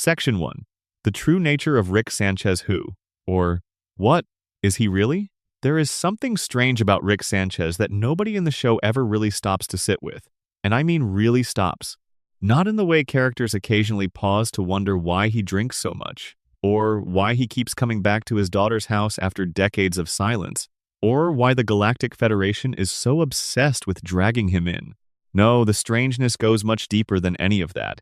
Section 1. The true nature of Rick Sanchez who? Or, what? Is he really? There is something strange about Rick Sanchez that nobody in the show ever really stops to sit with. And I mean really stops. Not in the way characters occasionally pause to wonder why he drinks so much, or why he keeps coming back to his daughter's house after decades of silence, or why the Galactic Federation is so obsessed with dragging him in. No, the strangeness goes much deeper than any of that.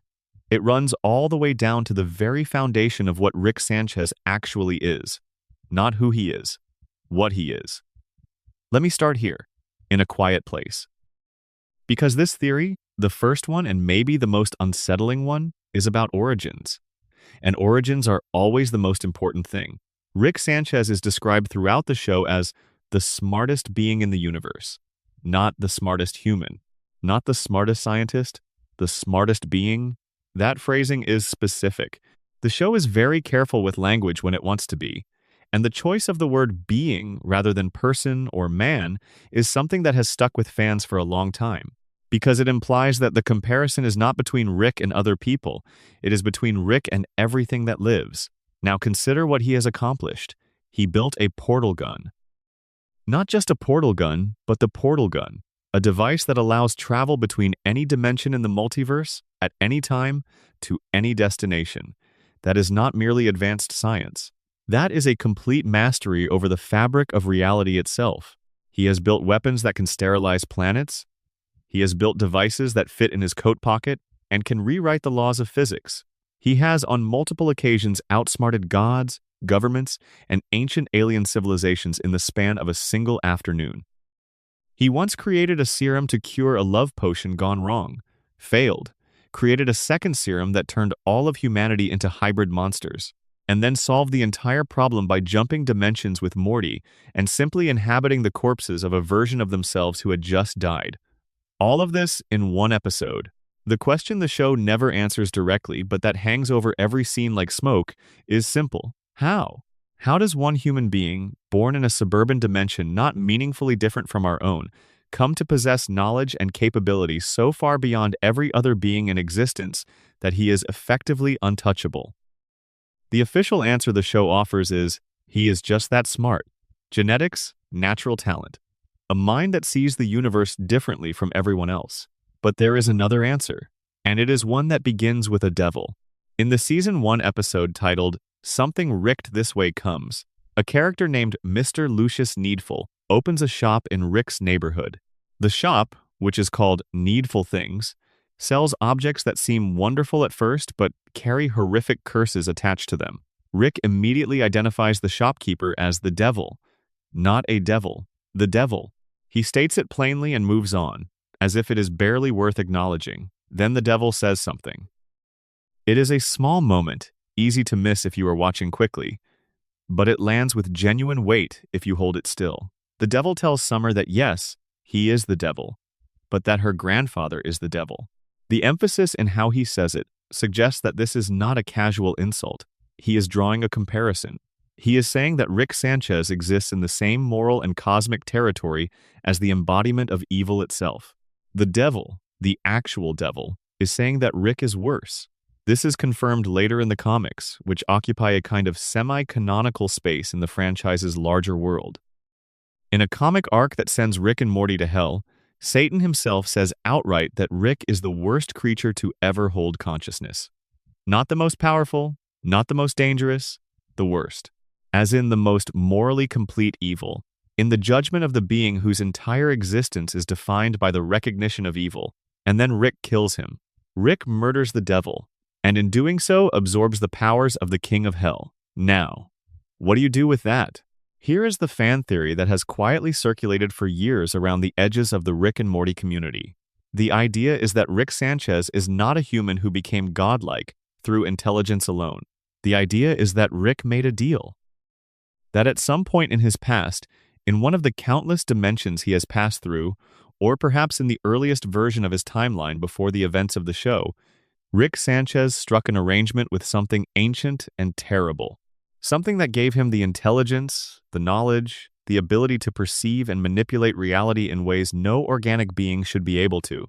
It runs all the way down to the very foundation of what Rick Sanchez actually is. Not who he is, what he is. Let me start here, in a quiet place. Because this theory, the first one and maybe the most unsettling one, is about origins. And origins are always the most important thing. Rick Sanchez is described throughout the show as the smartest being in the universe. Not the smartest human. Not the smartest scientist. The smartest being. That phrasing is specific. The show is very careful with language when it wants to be. And the choice of the word being rather than person or man is something that has stuck with fans for a long time. Because it implies that the comparison is not between Rick and other people. It is between Rick and everything that lives. Now consider what he has accomplished. He built a portal gun. Not just a portal gun, but the portal gun. A device that allows travel between any dimension in the multiverse, at any time, to any destination. That is not merely advanced science. That is a complete mastery over the fabric of reality itself. He has built weapons that can sterilize planets. He has built devices that fit in his coat pocket and can rewrite the laws of physics. He has on multiple occasions outsmarted gods, governments, and ancient alien civilizations in the span of a single afternoon. He once created a serum to cure a love potion gone wrong, failed, created a second serum that turned all of humanity into hybrid monsters, and then solved the entire problem by jumping dimensions with Morty and simply inhabiting the corpses of a version of themselves who had just died. All of this in one episode. The question the show never answers directly, but that hangs over every scene like smoke, is simple. How? How does one human being, born in a suburban dimension not meaningfully different from our own, come to possess knowledge and capability so far beyond every other being in existence that he is effectively untouchable? The official answer the show offers is, he is just that smart. Genetics, natural talent. A mind that sees the universe differently from everyone else. But there is another answer, and it is one that begins with a devil. In the Season 1 episode titled, Something Ricked This Way Comes, a character named Mr. Lucius Needful opens a shop in Rick's neighborhood. The shop, which is called Needful Things, sells objects that seem wonderful at first but carry horrific curses attached to them. Rick immediately identifies the shopkeeper as the devil. Not a devil, the devil. He states it plainly and moves on, as if it is barely worth acknowledging. Then the devil says something. It is a small moment, easy to miss if you are watching quickly, but it lands with genuine weight if you hold it still. The devil tells Summer that yes, he is the devil, but that her grandfather is the devil. The emphasis in how he says it suggests that this is not a casual insult. He is drawing a comparison. He is saying that Rick Sanchez exists in the same moral and cosmic territory as the embodiment of evil itself. The devil, the actual devil, is saying that Rick is worse. This is confirmed later in the comics, which occupy a kind of semi-canonical space in the franchise's larger world. In a comic arc that sends Rick and Morty to hell, Satan himself says outright that Rick is the worst creature to ever hold consciousness. Not the most powerful, not the most dangerous, the worst. As in the most morally complete evil, in the judgment of the being whose entire existence is defined by the recognition of evil. And then Rick kills him. Rick murders the devil, and in doing so absorbs the powers of the King of Hell. Now, what do you do with that? Here is the fan theory that has quietly circulated for years around the edges of the Rick and Morty community. The idea is that Rick Sanchez is not a human who became godlike through intelligence alone. The idea is that Rick made a deal. That at some point in his past, in one of the countless dimensions he has passed through, or perhaps in the earliest version of his timeline before the events of the show, Rick Sanchez struck an arrangement with something ancient and terrible. Something that gave him the intelligence, the knowledge, the ability to perceive and manipulate reality in ways no organic being should be able to.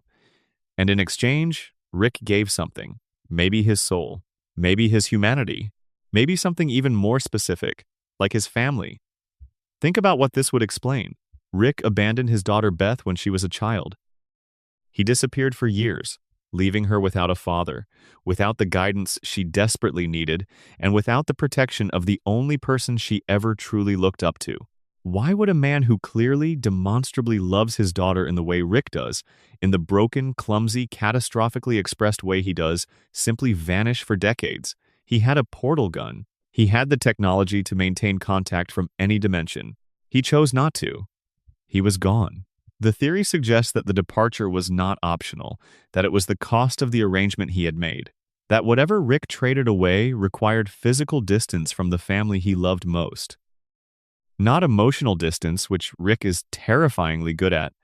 And in exchange, Rick gave something, maybe his soul. Maybe his humanity. Maybe something even more specific, like his family. Think about what this would explain. Rick abandoned his daughter Beth when she was a child. He disappeared for years, leaving her without a father, without the guidance she desperately needed, and without the protection of the only person she ever truly looked up to. Why would a man who clearly, demonstrably loves his daughter in the way Rick does, in the broken, clumsy, catastrophically expressed way he does, simply vanish for decades? He had a portal gun. He had the technology to maintain contact from any dimension. He chose not to. He was gone. The theory suggests that the departure was not optional, that it was the cost of the arrangement he had made, that whatever Rick traded away required physical distance from the family he loved most. Not emotional distance, which Rick is terrifyingly good at,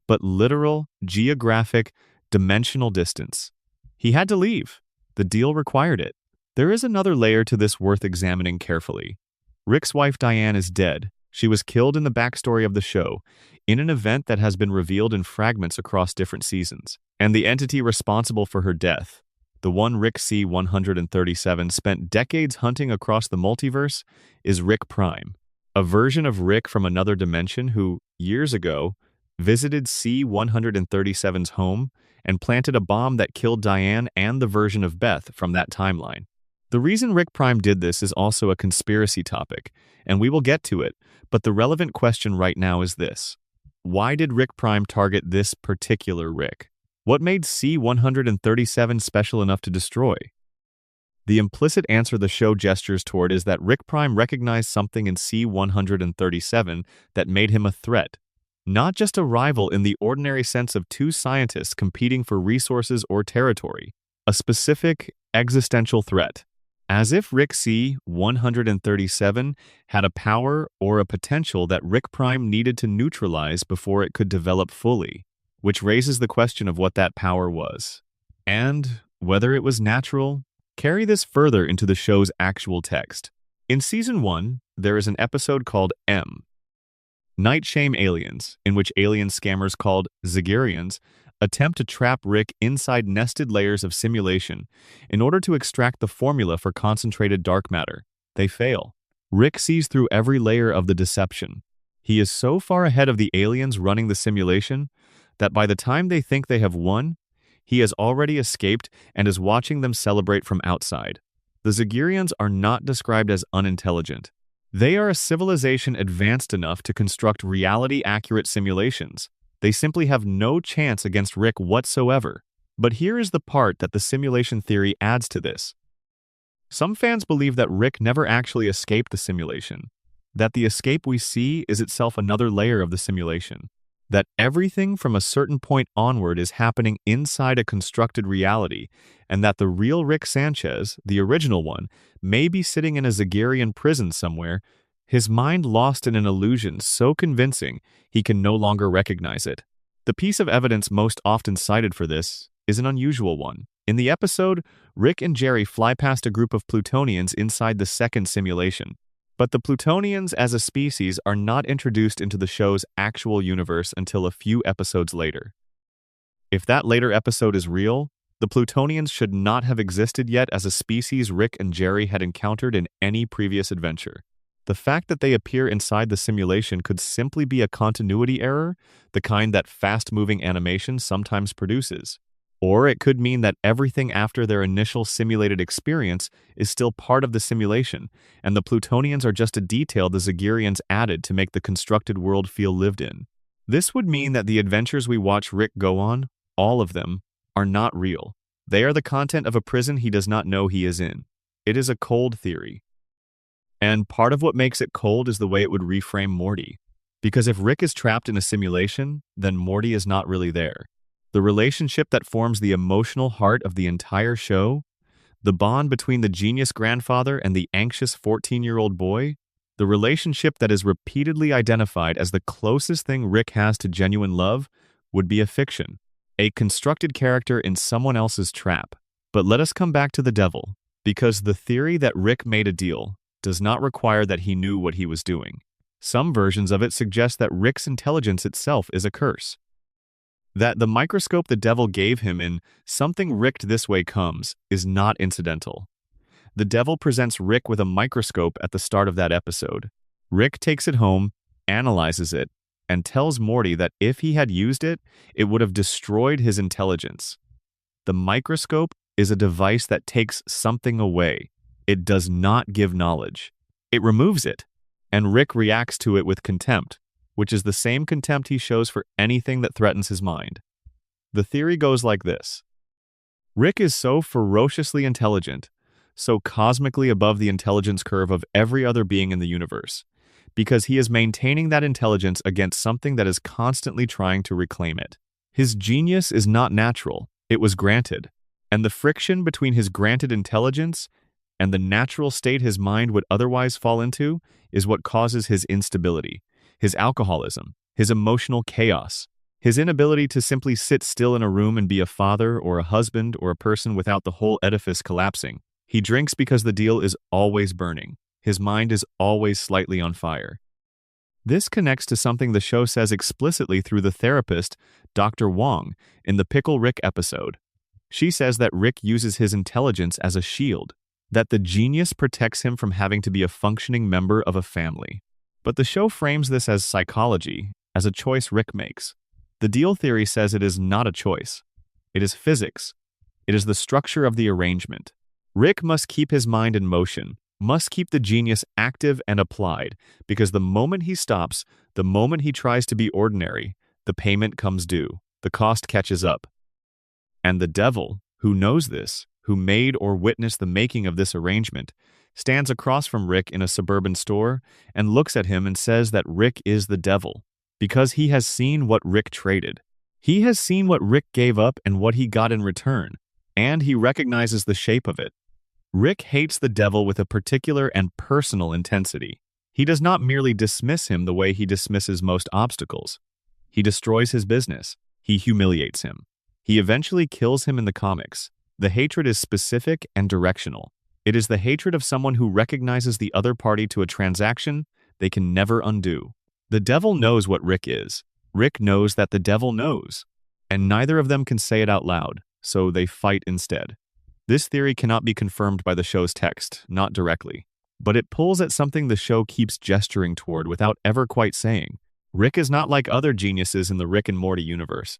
but literal, geographic, dimensional distance. He had to leave. The deal required it. There is another layer to this worth examining carefully. Rick's wife Diane is dead. She was killed in the backstory of the show, in an event that has been revealed in fragments across different seasons. And the entity responsible for her death, the one Rick C-137 spent decades hunting across the multiverse, is Rick Prime, a version of Rick from another dimension who, years ago, visited C-137's home and planted a bomb that killed Diane and the version of Beth from that timeline. The reason Rick Prime did this is also a conspiracy topic, and we will get to it, but the relevant question right now is this. Why did Rick Prime target this particular Rick? What made C-137 special enough to destroy? The implicit answer the show gestures toward is that Rick Prime recognized something in C-137 that made him a threat. Not just a rival in the ordinary sense of two scientists competing for resources or territory, a specific existential threat. As if Rick C-137 had a power or a potential that Rick Prime needed to neutralize before it could develop fully, which raises the question of what that power was. And whether it was natural. Carry this further into the show's actual text. In Season 1, there is an episode called M, Night Shame Aliens, in which alien scammers called Zagarians attempt to trap Rick inside nested layers of simulation in order to extract the formula for concentrated dark matter. They fail. Rick sees through every layer of the deception. He is so far ahead of the aliens running the simulation that by the time they think they have won, he has already escaped and is watching them celebrate from outside. The Zagarians are not described as unintelligent. They are a civilization advanced enough to construct reality-accurate simulations. They simply have no chance against Rick whatsoever. But here is the part that the simulation theory adds to this. Some fans believe that Rick never actually escaped the simulation, that the escape we see is itself another layer of the simulation, that everything from a certain point onward is happening inside a constructed reality, and that the real Rick Sanchez, the original one, may be sitting in a Zagarian prison somewhere, his mind lost in an illusion so convincing he can no longer recognize it. The piece of evidence most often cited for this is an unusual one. In the episode, Rick and Jerry fly past a group of Plutonians inside the second simulation. But the Plutonians as a species are not introduced into the show's actual universe until a few episodes later. If that later episode is real, the Plutonians should not have existed yet as a species Rick and Jerry had encountered in any previous adventure. The fact that they appear inside the simulation could simply be a continuity error, the kind that fast-moving animation sometimes produces. Or it could mean that everything after their initial simulated experience is still part of the simulation, and the Plutonians are just a detail the Zagarians added to make the constructed world feel lived in. This would mean that the adventures we watch Rick go on, all of them, are not real. They are the content of a prison he does not know he is in. It is a cold theory. And part of what makes it cold is the way it would reframe Morty. Because if Rick is trapped in a simulation, then Morty is not really there. The relationship that forms the emotional heart of the entire show, the bond between the genius grandfather and the anxious 14-year-old boy, the relationship that is repeatedly identified as the closest thing Rick has to genuine love, would be a fiction, a constructed character in someone else's trap. But let us come back to the devil, because the theory that Rick made a deal does not require that he knew what he was doing. Some versions of it suggest that Rick's intelligence itself is a curse. That the microscope the devil gave him in Something Ricked This Way Comes is not incidental. The devil presents Rick with a microscope at the start of that episode. Rick takes it home, analyzes it, and tells Morty that if he had used it, it would have destroyed his intelligence. The microscope is a device that takes something away. It does not give knowledge. It removes it, and Rick reacts to it with contempt, which is the same contempt he shows for anything that threatens his mind. The theory goes like this. Rick is so ferociously intelligent, so cosmically above the intelligence curve of every other being in the universe, because he is maintaining that intelligence against something that is constantly trying to reclaim it. His genius is not natural, it was granted, and the friction between his granted intelligence and the natural state his mind would otherwise fall into is what causes his instability, his alcoholism, his emotional chaos, his inability to simply sit still in a room and be a father or a husband or a person without the whole edifice collapsing. He drinks because the deal is always burning. His mind is always slightly on fire. This connects to something the show says explicitly through the therapist, Dr. Wong, in the Pickle Rick episode. She says that Rick uses his intelligence as a shield, that the genius protects him from having to be a functioning member of a family. But the show frames this as psychology, as a choice Rick makes. The deal theory says it is not a choice. It is physics. It is the structure of the arrangement. Rick must keep his mind in motion, must keep the genius active and applied, because the moment he stops, the moment he tries to be ordinary, the payment comes due, the cost catches up. And the devil, who knows this, who made or witnessed the making of this arrangement, stands across from Rick in a suburban store and looks at him and says that Rick is the devil, because he has seen what Rick traded. He has seen what Rick gave up and what he got in return, and he recognizes the shape of it. Rick hates the devil with a particular and personal intensity. He does not merely dismiss him the way he dismisses most obstacles. He destroys his business. He humiliates him. He eventually kills him in the comics. The hatred is specific and directional. It is the hatred of someone who recognizes the other party to a transaction they can never undo. The devil knows what Rick is. Rick knows that the devil knows. And neither of them can say it out loud, so they fight instead. This theory cannot be confirmed by the show's text, not directly, but it pulls at something the show keeps gesturing toward without ever quite saying. Rick is not like other geniuses in the Rick and Morty universe.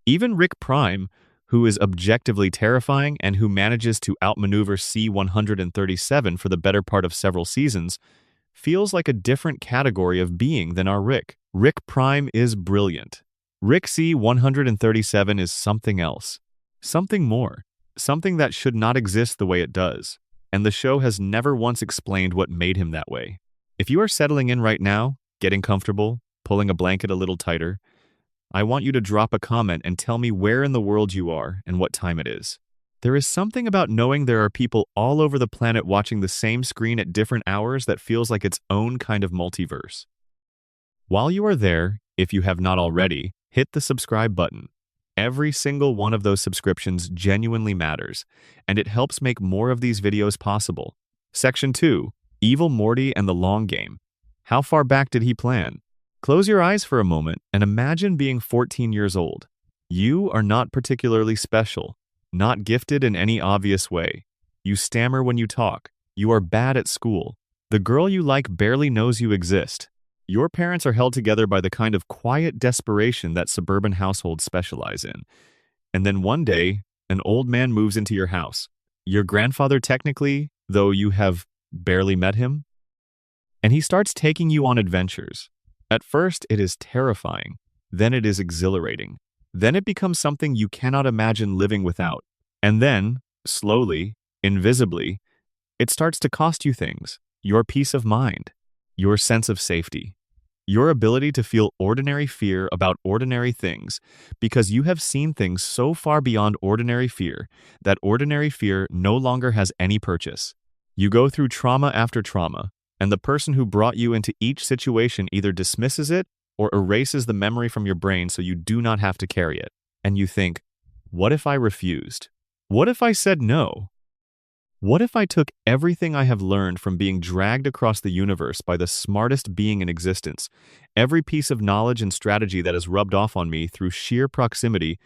Even Rick Prime, who is objectively terrifying and who manages to outmaneuver C-137 for the better part of several seasons, feels like a different category of being than our Rick. Rick Prime is brilliant. Rick C-137 is something else. Something more. Something that should not exist the way it does, and the show has never once explained what made him that way. If you are settling in right now, getting comfortable, pulling a blanket a little tighter, I want you to drop a comment and tell me where in the world you are and what time it is. There is something about knowing there are people all over the planet watching the same screen at different hours that feels like its own kind of multiverse. While you are there, if you have not already, hit the subscribe button. Every single one of those subscriptions genuinely matters, and it helps make more of these videos possible. Section 2. Evil Morty and the Long Game. How far back did he plan? Close your eyes for a moment and imagine being 14 years old. You are not particularly special, not gifted in any obvious way. You stammer when you talk. You are bad at school. The girl you like barely knows you exist. Your parents are held together by the kind of quiet desperation that suburban households specialize in. And then one day, an old man moves into your house. Your grandfather technically, though you have barely met him. And he starts taking you on adventures. At first, it is terrifying. Then it is exhilarating. Then it becomes something you cannot imagine living without. And then, slowly, invisibly, it starts to cost you things. Your peace of mind. Your sense of safety. Your ability to feel ordinary fear about ordinary things because you have seen things so far beyond ordinary fear that ordinary fear no longer has any purchase. You go through trauma after trauma, and the person who brought you into each situation either dismisses it or erases the memory from your brain so you do not have to carry it. And you think, what if I refused? What if I said no? What if I took everything I have learned from being dragged across the universe by the smartest being in existence, every piece of knowledge and strategy that has rubbed off on me through sheer proximity,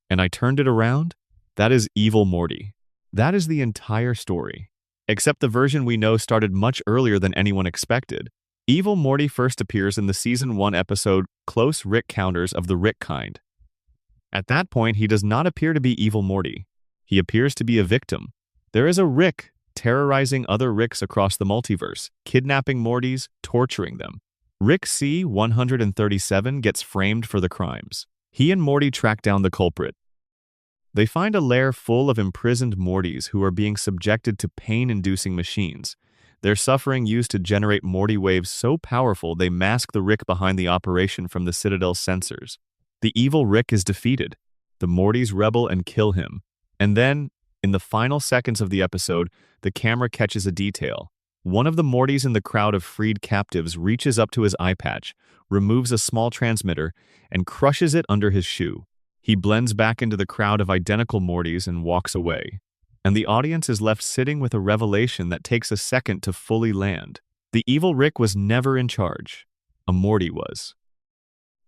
and I turned it around? That is Evil Morty. That is the entire story. Except the version we know started much earlier than anyone expected. Evil Morty first appears in the Season 1 episode Close Rick Counters of the Rick Kind. At that point, he does not appear to be Evil Morty. He appears to be a victim. There is a Rick terrorizing other Ricks across the multiverse, kidnapping Mortys, torturing them. Rick C-137 gets framed for the crimes. He and Morty track down the culprit. They find a lair full of imprisoned Mortys who are being subjected to pain-inducing machines. Their suffering used to generate Morty waves so powerful they mask the Rick behind the operation from the Citadel's sensors. The evil Rick is defeated. The Mortys rebel and kill him. And then, in the final seconds of the episode, the camera catches a detail. One of the Mortys in the crowd of freed captives reaches up to his eye patch, removes a small transmitter, and crushes it under his shoe. He blends back into the crowd of identical Mortys and walks away. And the audience is left sitting with a revelation that takes a second to fully land. The evil Rick was never in charge. A Morty was.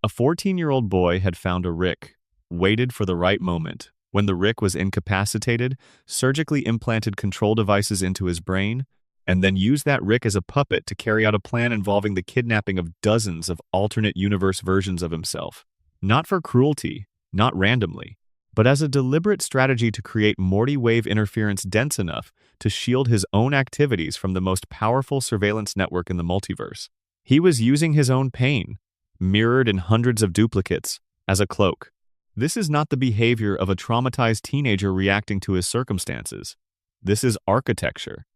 A 14-year-old boy had found a Rick, waited for the right moment. When the Rick was incapacitated, surgically implanted control devices into his brain, and then used that Rick as a puppet to carry out a plan involving the kidnapping of dozens of alternate universe versions of himself. Not for cruelty, not randomly, but as a deliberate strategy to create Morty wave interference dense enough to shield his own activities from the most powerful surveillance network in the multiverse. He was using his own pain, mirrored in hundreds of duplicates, as a cloak. This is not the behavior of a traumatized teenager reacting to his circumstances. This is architecture.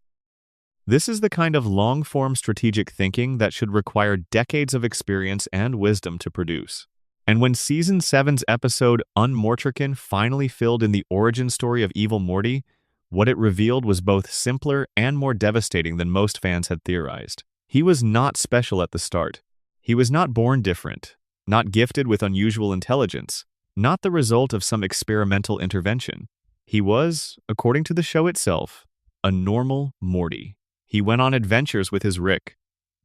This is the kind of long-form strategic thinking that should require decades of experience and wisdom to produce. And when Season 7's episode Unmortrican finally filled in the origin story of Evil Morty, what it revealed was both simpler and more devastating than most fans had theorized. He was not special at the start. He was not born different, not gifted with unusual intelligence, not the result of some experimental intervention. He was, according to the show itself, a normal Morty. He went on adventures with his Rick.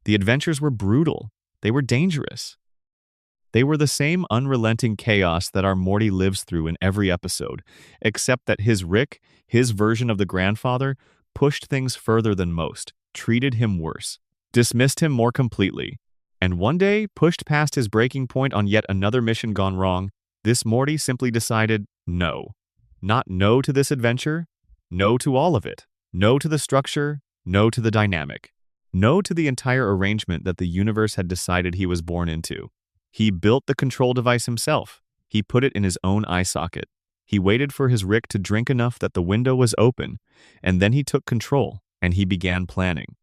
The adventures were brutal. They were dangerous. They were the same unrelenting chaos that our Morty lives through in every episode, except that his Rick, his version of the grandfather, pushed things further than most, treated him worse, dismissed him more completely, and one day pushed past his breaking point on yet another mission gone wrong. This Morty simply decided no. Not no to this adventure, no to all of it. No to the structure, no to the dynamic. No to the entire arrangement that the universe had decided he was born into. He built the control device himself. He put it in his own eye socket. He waited for his Rick to drink enough that the window was open, and then he took control, and he began planning.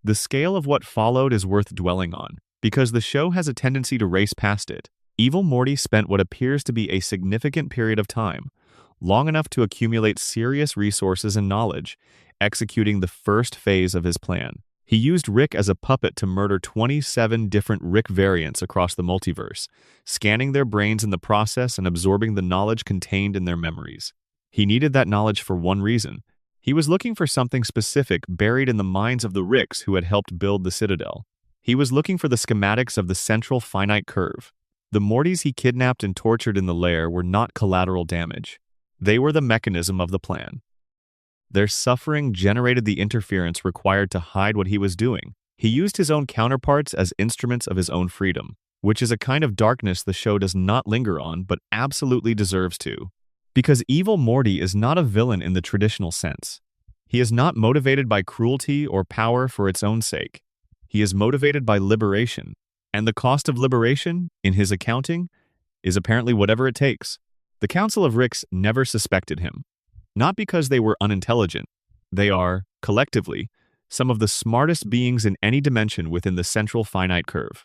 The scale of what followed is worth dwelling on, because the show has a tendency to race past it. Evil Morty spent what appears to be a significant period of time, long enough to accumulate serious resources and knowledge, executing the first phase of his plan. He used Rick as a puppet to murder 27 different Rick variants across the multiverse, scanning their brains in the process and absorbing the knowledge contained in their memories. He needed that knowledge for one reason. He was looking for something specific buried in the minds of the Ricks who had helped build the Citadel. He was looking for the schematics of the central finite curve. The Mortys he kidnapped and tortured in the lair were not collateral damage. They were the mechanism of the plan. Their suffering generated the interference required to hide what he was doing. He used his own counterparts as instruments of his own freedom, which is a kind of darkness the show does not linger on but absolutely deserves to. Because Evil Morty is not a villain in the traditional sense. He is not motivated by cruelty or power for its own sake. He is motivated by liberation, and the cost of liberation, in his accounting, is apparently whatever it takes. The Council of Ricks never suspected him. Not because they were unintelligent. They are, collectively, some of the smartest beings in any dimension within the central finite curve.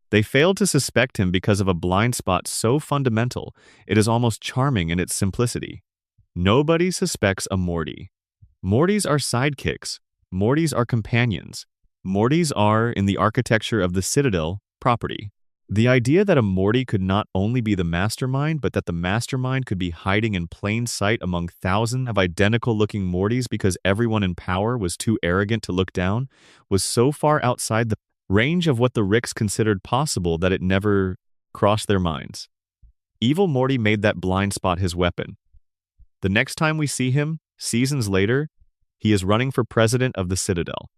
They failed to suspect him because of a blind spot so fundamental it is almost charming in its simplicity. Nobody suspects a Morty. Mortys are sidekicks. Mortys are companions. Mortys are, in the architecture of the Citadel, property. The idea that a Morty could not only be the mastermind, but that the mastermind could be hiding in plain sight among thousands of identical-looking Mortys because everyone in power was too arrogant to look down, was so far outside the range of what the Ricks considered possible that it never crossed their minds. Evil Morty made that blind spot his weapon. The next time we see him, seasons later, He is running for president of the Citadel.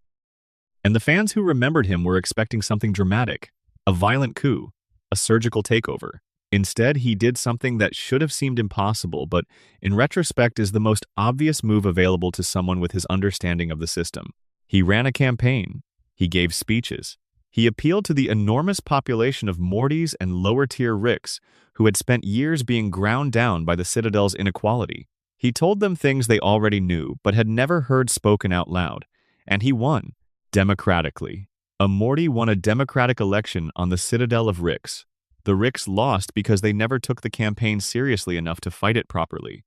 And the fans who remembered him were expecting something dramatic, a violent coup, a surgical takeover. Instead, he did something that should have seemed impossible, but in retrospect is the most obvious move available to someone with his understanding of the system. He ran a campaign. He gave speeches. He appealed to the enormous population of Mortys and lower-tier Ricks who had spent years being ground down by the Citadel's inequality. He told them things they already knew but had never heard spoken out loud, and he won, democratically. A Morty won a democratic election on the Citadel of Ricks. The Ricks lost because they never took the campaign seriously enough to fight it properly.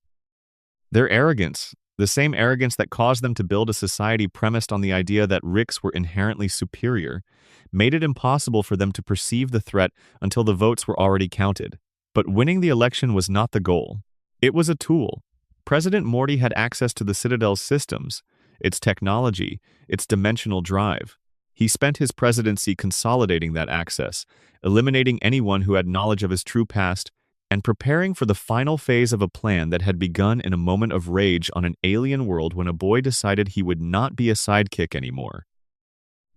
Their arrogance, the same arrogance that caused them to build a society premised on the idea that Ricks were inherently superior, made it impossible for them to perceive the threat until the votes were already counted. But winning the election was not the goal. It was a tool. President Morty had access to the Citadel's systems, its technology, its dimensional drive. He spent his presidency consolidating that access, eliminating anyone who had knowledge of his true past, and preparing for the final phase of a plan that had begun in a moment of rage on an alien world when a boy decided he would not be a sidekick anymore.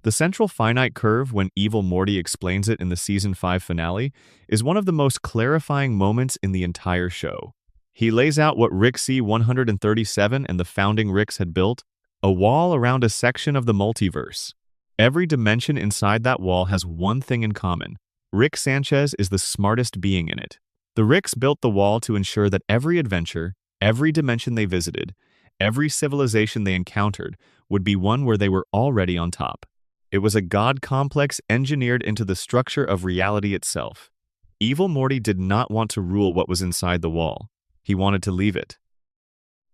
The central finite curve, when Evil Morty explains it in the Season 5 finale, is one of the most clarifying moments in the entire show. He lays out what Rick C-137 and the founding Ricks had built, a wall around a section of the multiverse. Every dimension inside that wall has one thing in common. Rick Sanchez is the smartest being in it. The Ricks built the wall to ensure that every adventure, every dimension they visited, every civilization they encountered would be one where they were already on top. It was a god complex engineered into the structure of reality itself. Evil Morty did not want to rule what was inside the wall. He wanted to leave it.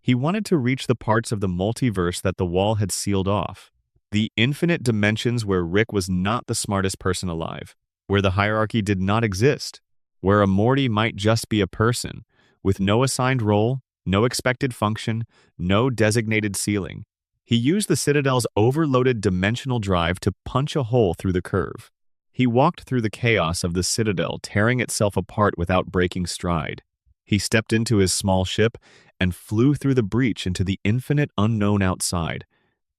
He wanted to reach the parts of the multiverse that the wall had sealed off. The infinite dimensions where Rick was not the smartest person alive, where the hierarchy did not exist, where a Morty might just be a person, with no assigned role, no expected function, no designated ceiling. He used the Citadel's overloaded dimensional drive to punch a hole through the curve. He walked through the chaos of the Citadel, tearing itself apart without breaking stride. He stepped into his small ship and flew through the breach into the infinite unknown outside.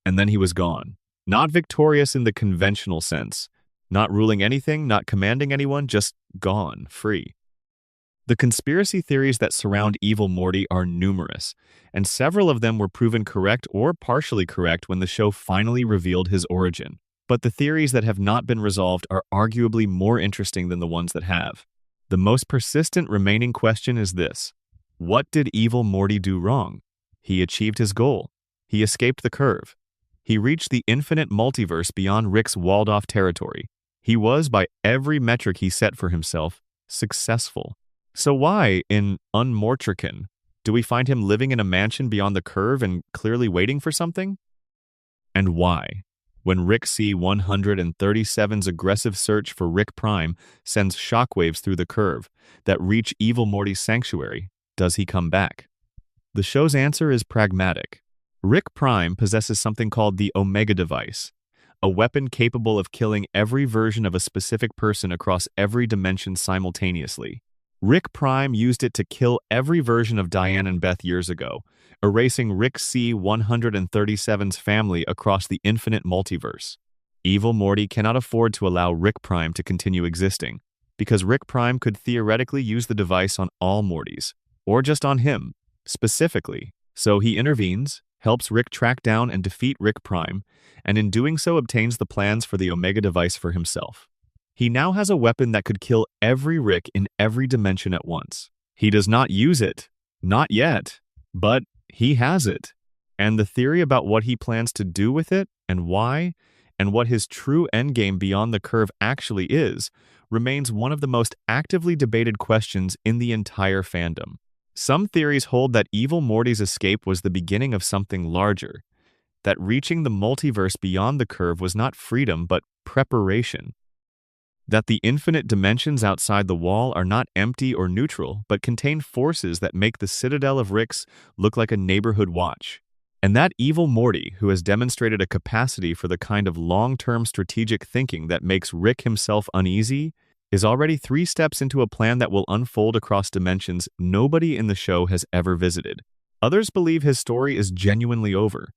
And then he was gone. Not victorious in the conventional sense. Not ruling anything, not commanding anyone, just gone, free. The conspiracy theories that surround Evil Morty are numerous, and several of them were proven correct or partially correct when the show finally revealed his origin. But the theories that have not been resolved are arguably more interesting than the ones that have. The most persistent remaining question is this: what did Evil Morty do wrong? He achieved his goal. He escaped the curve. He reached the infinite multiverse beyond Rick's walled-off territory. He was, by every metric he set for himself, successful. So why, in Unmortrican, do we find him living in a mansion beyond the curve and clearly waiting for something? And why, when Rick C-137's aggressive search for Rick Prime sends shockwaves through the curve that reach Evil Morty's sanctuary, does he come back? The show's answer is pragmatic. Rick Prime possesses something called the Omega device, a weapon capable of killing every version of a specific person across every dimension simultaneously. Rick Prime used it to kill every version of Diane and Beth years ago, erasing Rick C-137's family across the infinite multiverse. Evil Morty cannot afford to allow Rick Prime to continue existing, because Rick Prime could theoretically use the device on all Mortys, or just on him, specifically. So he intervenes, helps Rick track down and defeat Rick Prime, and in doing so obtains the plans for the Omega device for himself. He now has a weapon that could kill every Rick in every dimension at once. He does not use it, not yet, but he has it. And the theory about what he plans to do with it, and why, and what his true endgame beyond the curve actually is, remains one of the most actively debated questions in the entire fandom. Some theories hold that Evil Morty's escape was the beginning of something larger, that reaching the multiverse beyond the curve was not freedom but preparation, that the infinite dimensions outside the wall are not empty or neutral but contain forces that make the Citadel of Ricks look like a neighborhood watch, and that Evil Morty, who has demonstrated a capacity for the kind of long-term strategic thinking that makes Rick himself uneasy, is already 3 steps into a plan that will unfold across dimensions nobody in the show has ever visited. Others believe his story is genuinely over,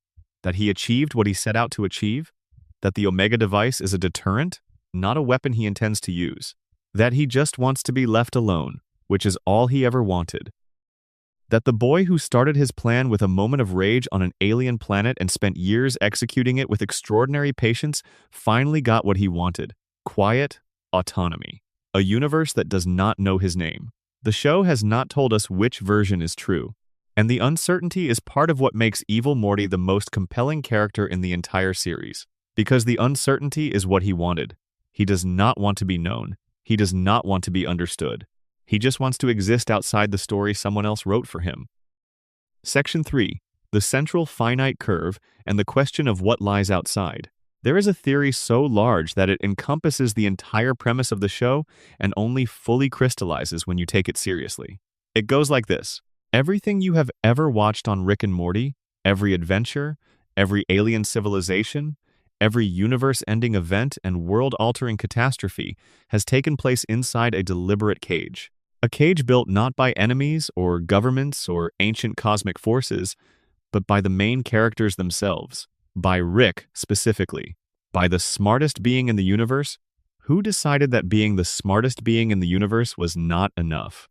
That he achieved what he set out to achieve? That the Omega device is a deterrent, not a weapon he intends to use? That he just wants to be left alone, which is all he ever wanted? That the boy who started his plan with a moment of rage on an alien planet and spent years executing it with extraordinary patience finally got what he wanted: quiet autonomy. A universe that does not know his name. The show has not told us which version is true, and the uncertainty is part of what makes Evil Morty the most compelling character in the entire series. Because the uncertainty is what he wanted. He does not want to be known. He does not want to be understood. He just wants to exist outside the story someone else wrote for him. Section 3. The central finite curve and the question of what lies outside. There is a theory so large that it encompasses the entire premise of the show and only fully crystallizes when you take it seriously. It goes like this. Everything you have ever watched on Rick and Morty, every adventure, every alien civilization, every universe-ending event and world-altering catastrophe has taken place inside a deliberate cage. A cage built not by enemies or governments or ancient cosmic forces, but by the main characters themselves. By Rick, specifically. By the smartest being in the universe? Who decided that being the smartest being in the universe was not enough?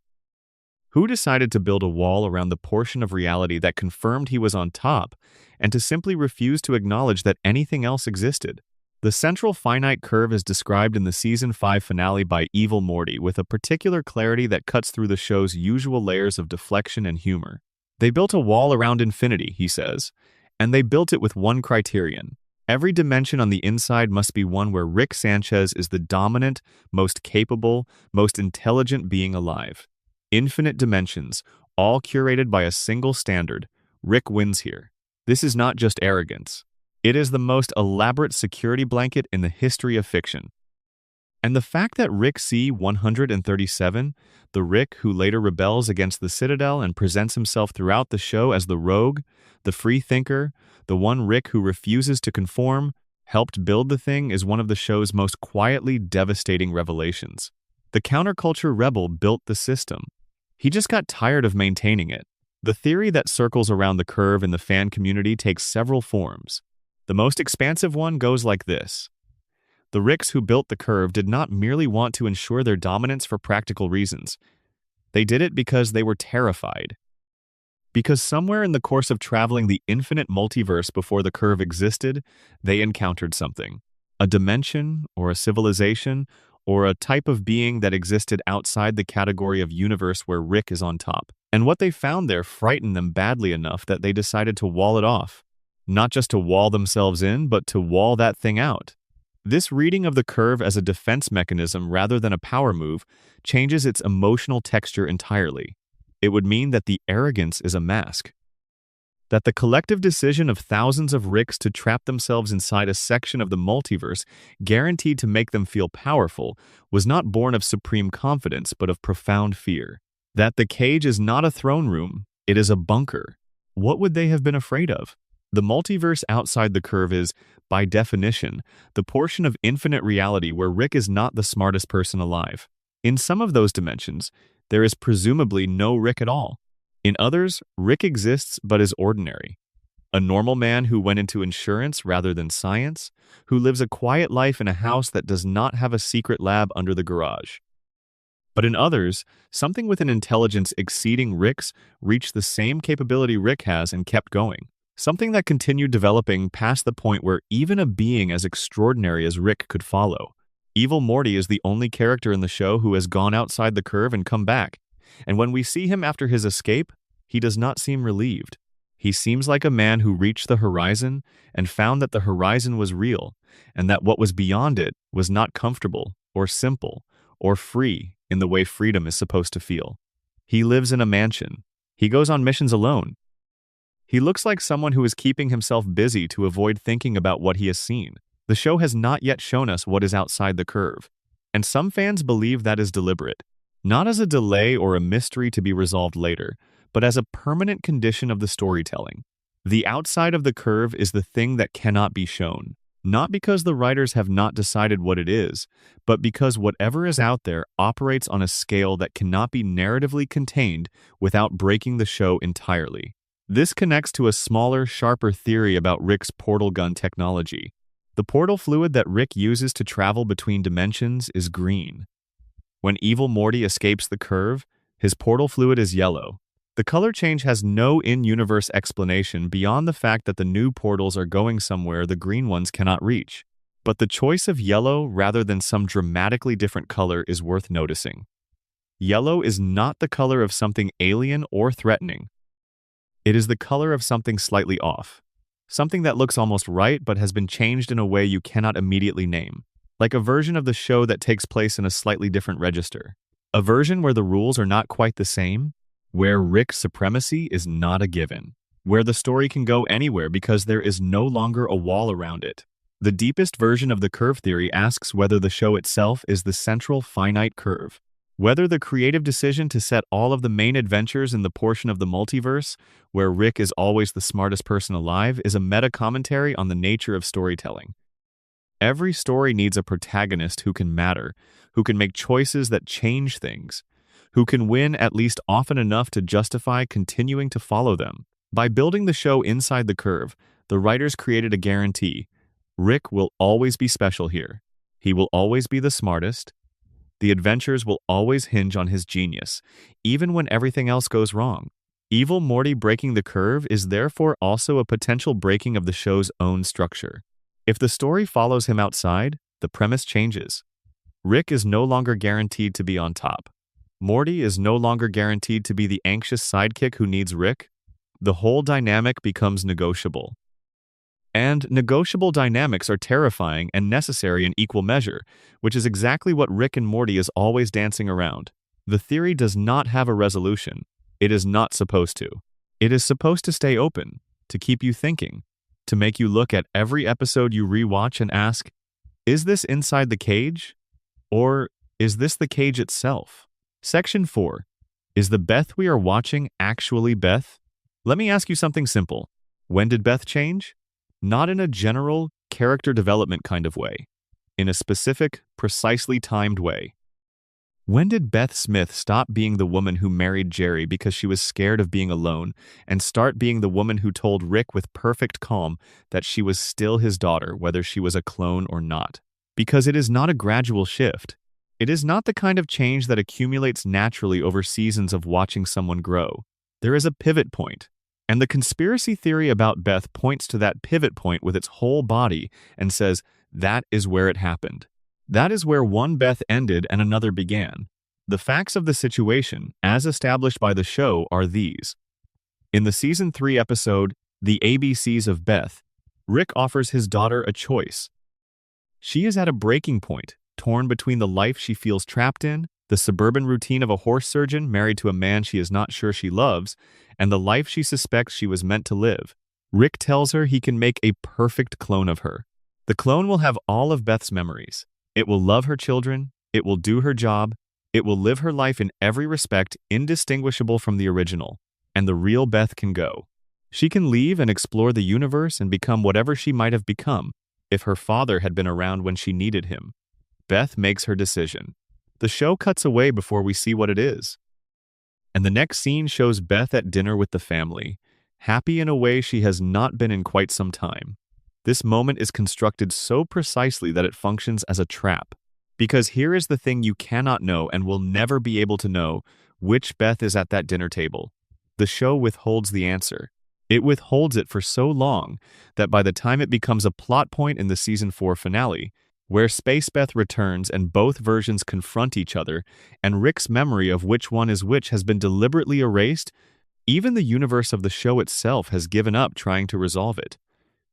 Who decided to build a wall around the portion of reality that confirmed he was on top, and to simply refuse to acknowledge that anything else existed? The central finite curve is described in the Season 5 finale by Evil Morty with a particular clarity that cuts through the show's usual layers of deflection and humor. They built a wall around infinity, he says, and they built it with one criterion. Every dimension on the inside must be one where Rick Sanchez is the dominant, most capable, most intelligent being alive. Infinite dimensions, all curated by a single standard. Rick wins here. This is not just arrogance. It is the most elaborate security blanket in the history of fiction. And the fact that Rick C-137, the Rick who later rebels against the Citadel and presents himself throughout the show as the rogue, the free thinker, the one Rick who refuses to conform, helped build the thing is one of the show's most quietly devastating revelations. The counterculture rebel built the system. He just got tired of maintaining it. The theory that circles around the curve in the fan community takes several forms. The most expansive one goes like this. The Ricks who built the curve did not merely want to ensure their dominance for practical reasons. They did it because they were terrified. Because somewhere in the course of traveling the infinite multiverse before the curve existed, they encountered something. A dimension, or a civilization, or a type of being that existed outside the category of universe where Rick is on top. And what they found there frightened them badly enough that they decided to wall it off. Not just to wall themselves in, but to wall that thing out. This reading of the curve as a defense mechanism rather than a power move changes its emotional texture entirely. It would mean that the arrogance is a mask. That the collective decision of thousands of Ricks to trap themselves inside a section of the multiverse guaranteed to make them feel powerful was not born of supreme confidence but of profound fear. That the cage is not a throne room, it is a bunker. What would they have been afraid of? The multiverse outside the curve is, by definition, the portion of infinite reality where Rick is not the smartest person alive. In some of those dimensions, there is presumably no Rick at all. In others, Rick exists but is ordinary. A normal man who went into insurance rather than science, who lives a quiet life in a house that does not have a secret lab under the garage. But in others, something with an intelligence exceeding Rick's reached the same capability Rick has and kept going. Something that continued developing past the point where even a being as extraordinary as Rick could follow. Evil Morty is the only character in the show who has gone outside the curve and come back. And when we see him after his escape, he does not seem relieved. He seems like a man who reached the horizon and found that the horizon was real, and that what was beyond it was not comfortable or simple or free in the way freedom is supposed to feel. He lives in a mansion. He goes on missions alone. He looks like someone who is keeping himself busy to avoid thinking about what he has seen. The show has not yet shown us what is outside the curve, and some fans believe that is deliberate, not as a delay or a mystery to be resolved later, but as a permanent condition of the storytelling. The outside of the curve is the thing that cannot be shown, not because the writers have not decided what it is, but because whatever is out there operates on a scale that cannot be narratively contained without breaking the show entirely. This connects to a smaller, sharper theory about Rick's portal gun technology. The portal fluid that Rick uses to travel between dimensions is green. When Evil Morty escapes the curve, his portal fluid is yellow. The color change has no in-universe explanation beyond the fact that the new portals are going somewhere the green ones cannot reach. But the choice of yellow rather than some dramatically different color is worth noticing. Yellow is not the color of something alien or threatening. It is the color of something slightly off. Something that looks almost right but has been changed in a way you cannot immediately name. Like a version of the show that takes place in a slightly different register. A version where the rules are not quite the same, where Rick's supremacy is not a given, where the story can go anywhere because there is no longer a wall around it. The deepest version of the curve theory asks whether the show itself is the central finite curve. Whether the creative decision to set all of the main adventures in the portion of the multiverse, where Rick is always the smartest person alive, is a meta-commentary on the nature of storytelling. Every story needs a protagonist who can matter, who can make choices that change things, who can win at least often enough to justify continuing to follow them. By building the show inside the curve, the writers created a guarantee. Rick will always be special here. He will always be the smartest. The adventures will always hinge on his genius, even when everything else goes wrong. Evil Morty breaking the curve is therefore also a potential breaking of the show's own structure. If the story follows him outside, the premise changes. Rick is no longer guaranteed to be on top. Morty is no longer guaranteed to be the anxious sidekick who needs Rick. The whole dynamic becomes negotiable. And negotiable dynamics are terrifying and necessary in equal measure, which is exactly what Rick and Morty is always dancing around. The theory does not have a resolution. It is not supposed to. It is supposed to stay open, to keep you thinking, to make you look at every episode you rewatch and ask, is this inside the cage? Or is this the cage itself? Section 4. Is the Beth we are watching actually Beth? Let me ask you something simple. When did Beth change? Not in a general, character development kind of way. In a specific, precisely timed way. When did Beth Smith stop being the woman who married Jerry because she was scared of being alone and start being the woman who told Rick with perfect calm that she was still his daughter, whether she was a clone or not? Because it is not a gradual shift. It is not the kind of change that accumulates naturally over seasons of watching someone grow. There is a pivot point. And the conspiracy theory about Beth points to that pivot point with its whole body and says, that is where it happened. That is where one Beth ended and another began. The facts of the situation, as established by the show, are these. In the Season 3 episode, The ABCs of Beth, Rick offers his daughter a choice. She is at a breaking point, torn between the life she feels trapped in, the suburban routine of a horse surgeon married to a man she is not sure she loves, and the life she suspects she was meant to live. Rick tells her he can make a perfect clone of her. The clone will have all of Beth's memories. It will love her children, it will do her job, it will live her life in every respect indistinguishable from the original, and the real Beth can go. She can leave and explore the universe and become whatever she might have become if her father had been around when she needed him. Beth makes her decision. The show cuts away before we see what it is. And the next scene shows Beth at dinner with the family, happy in a way she has not been in quite some time. This moment is constructed so precisely that it functions as a trap. Because here is the thing you cannot know and will never be able to know, which Beth is at that dinner table. The show withholds the answer. It withholds it for so long that by the time it becomes a plot point in the Season 4 finale, where Space Beth returns and both versions confront each other, and Rick's memory of which one is which has been deliberately erased, even the universe of the show itself has given up trying to resolve it.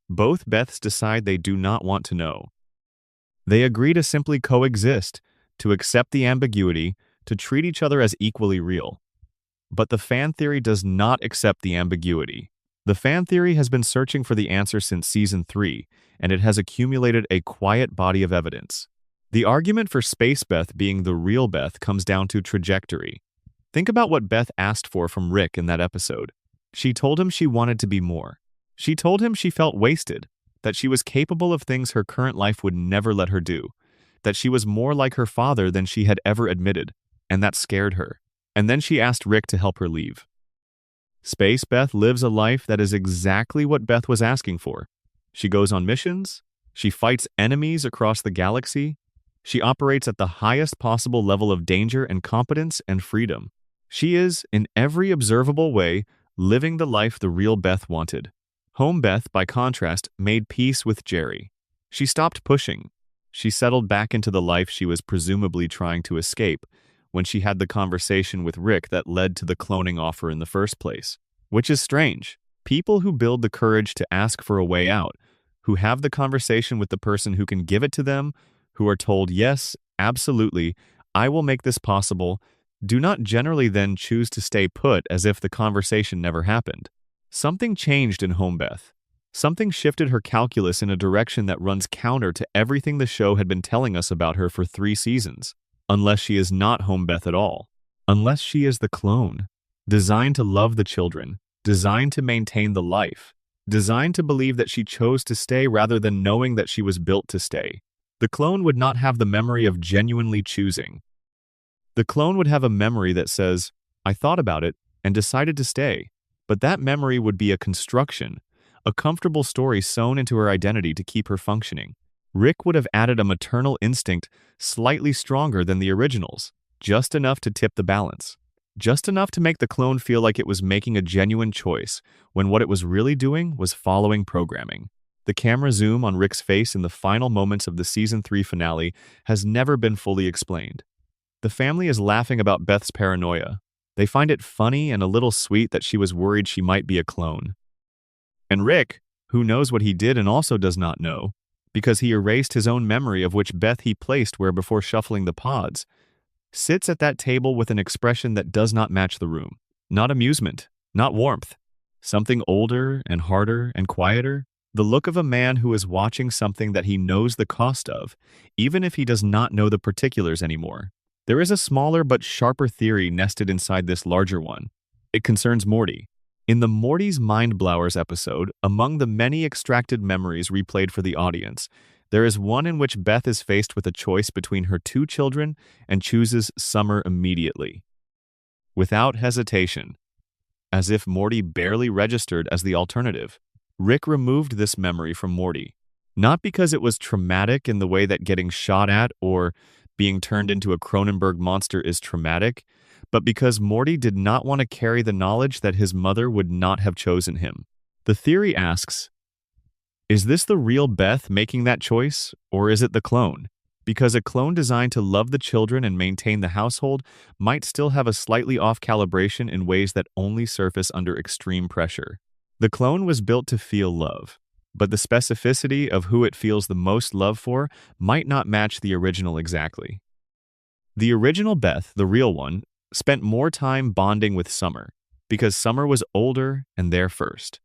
Both Beths decide they do not want to know. They agree to simply coexist, to accept the ambiguity, to treat each other as equally real. But the fan theory does not accept the ambiguity. The fan theory has been searching for the answer since Season 3, and it has accumulated a quiet body of evidence. The argument for Space Beth being the real Beth comes down to trajectory. Think about what Beth asked for from Rick in that episode. She told him she wanted to be more. She told him she felt wasted, that she was capable of things her current life would never let her do, that she was more like her father than she had ever admitted, and that scared her. And then she asked Rick to help her leave. Space Beth lives a life that is exactly what Beth was asking for. She goes on missions, she fights enemies across the galaxy, she operates at the highest possible level of danger and competence and freedom. She is, in every observable way, living the life the real Beth wanted. Home Beth, by contrast, made peace with Jerry. She stopped pushing. She settled back into the life she was presumably trying to escape when she had the conversation with Rick that led to the cloning offer in the first place. Which is strange. People who build the courage to ask for a way out, who have the conversation with the person who can give it to them, who are told, yes, absolutely, I will make this possible, do not generally then choose to stay put as if the conversation never happened. Something changed in Homebeth. Something shifted her calculus in a direction that runs counter to everything the show had been telling us about her for 3 seasons. Unless she is not Homebeth at all. Unless she is the clone. Designed to love the children. Designed to maintain the life. Designed to believe that she chose to stay rather than knowing that she was built to stay. The clone would not have the memory of genuinely choosing. The clone would have a memory that says, I thought about it and decided to stay. But that memory would be a construction, a comfortable story sewn into her identity to keep her functioning. Rick would have added a maternal instinct slightly stronger than the originals, just enough to tip the balance. Just enough to make the clone feel like it was making a genuine choice, when what it was really doing was following programming. The camera zoom on Rick's face in the final moments of the Season 3 finale has never been fully explained. The family is laughing about Beth's paranoia. They find it funny and a little sweet that she was worried she might be a clone. And Rick, who knows what he did and also does not know, because he erased his own memory of which Beth he placed where before shuffling the pods, sits at that table with an expression that does not match the room. Not amusement, not warmth. Something older and harder and quieter. The look of a man who is watching something that he knows the cost of, even if he does not know the particulars anymore. There is a smaller but sharper theory nested inside this larger one. It concerns Morty. In the Morty's Mind Blowers episode, among the many extracted memories replayed for the audience, there is one in which Beth is faced with a choice between her 2 children and chooses Summer immediately. Without hesitation, as if Morty barely registered as the alternative, Rick removed this memory from Morty. Not because it was traumatic in the way that getting shot at or being turned into a Cronenberg monster is traumatic, but because Morty did not want to carry the knowledge that his mother would not have chosen him. The theory asks, is this the real Beth making that choice, or is it the clone? Because a clone designed to love the children and maintain the household might still have a slightly off calibration in ways that only surface under extreme pressure. The clone was built to feel love, but the specificity of who it feels the most love for might not match the original exactly. The original Beth, the real one, spent more time bonding with Summer, because Summer was older and there first.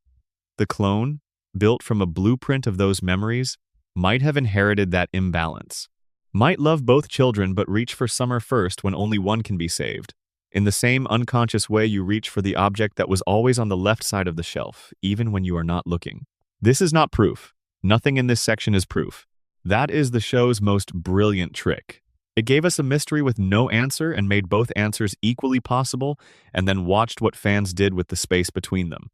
The clone, built from a blueprint of those memories, might have inherited that imbalance. Might love both children but reach for Summer first when only one can be saved. In the same unconscious way you reach for the object that was always on the left side of the shelf, even when you are not looking. This is not proof. Nothing in this section is proof. That is the show's most brilliant trick. It gave us a mystery with no answer and made both answers equally possible, and then watched what fans did with the space between them.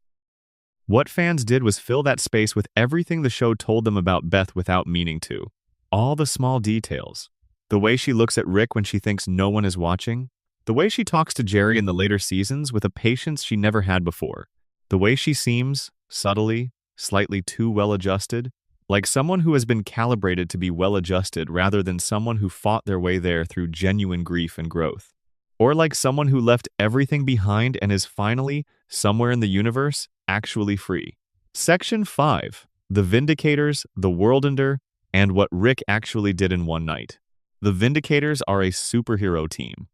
What fans did was fill that space with everything the show told them about Beth without meaning to. All the small details. The way she looks at Rick when she thinks no one is watching. The way she talks to Jerry in the later seasons with a patience she never had before. The way she seems, subtly, slightly too well-adjusted, like someone who has been calibrated to be well-adjusted rather than someone who fought their way there through genuine grief and growth. Or like someone who left everything behind and is finally, somewhere in the universe, actually free. Section 5. The Vindicators, the Worldender, and what Rick actually did in one night. The Vindicators are a superhero team.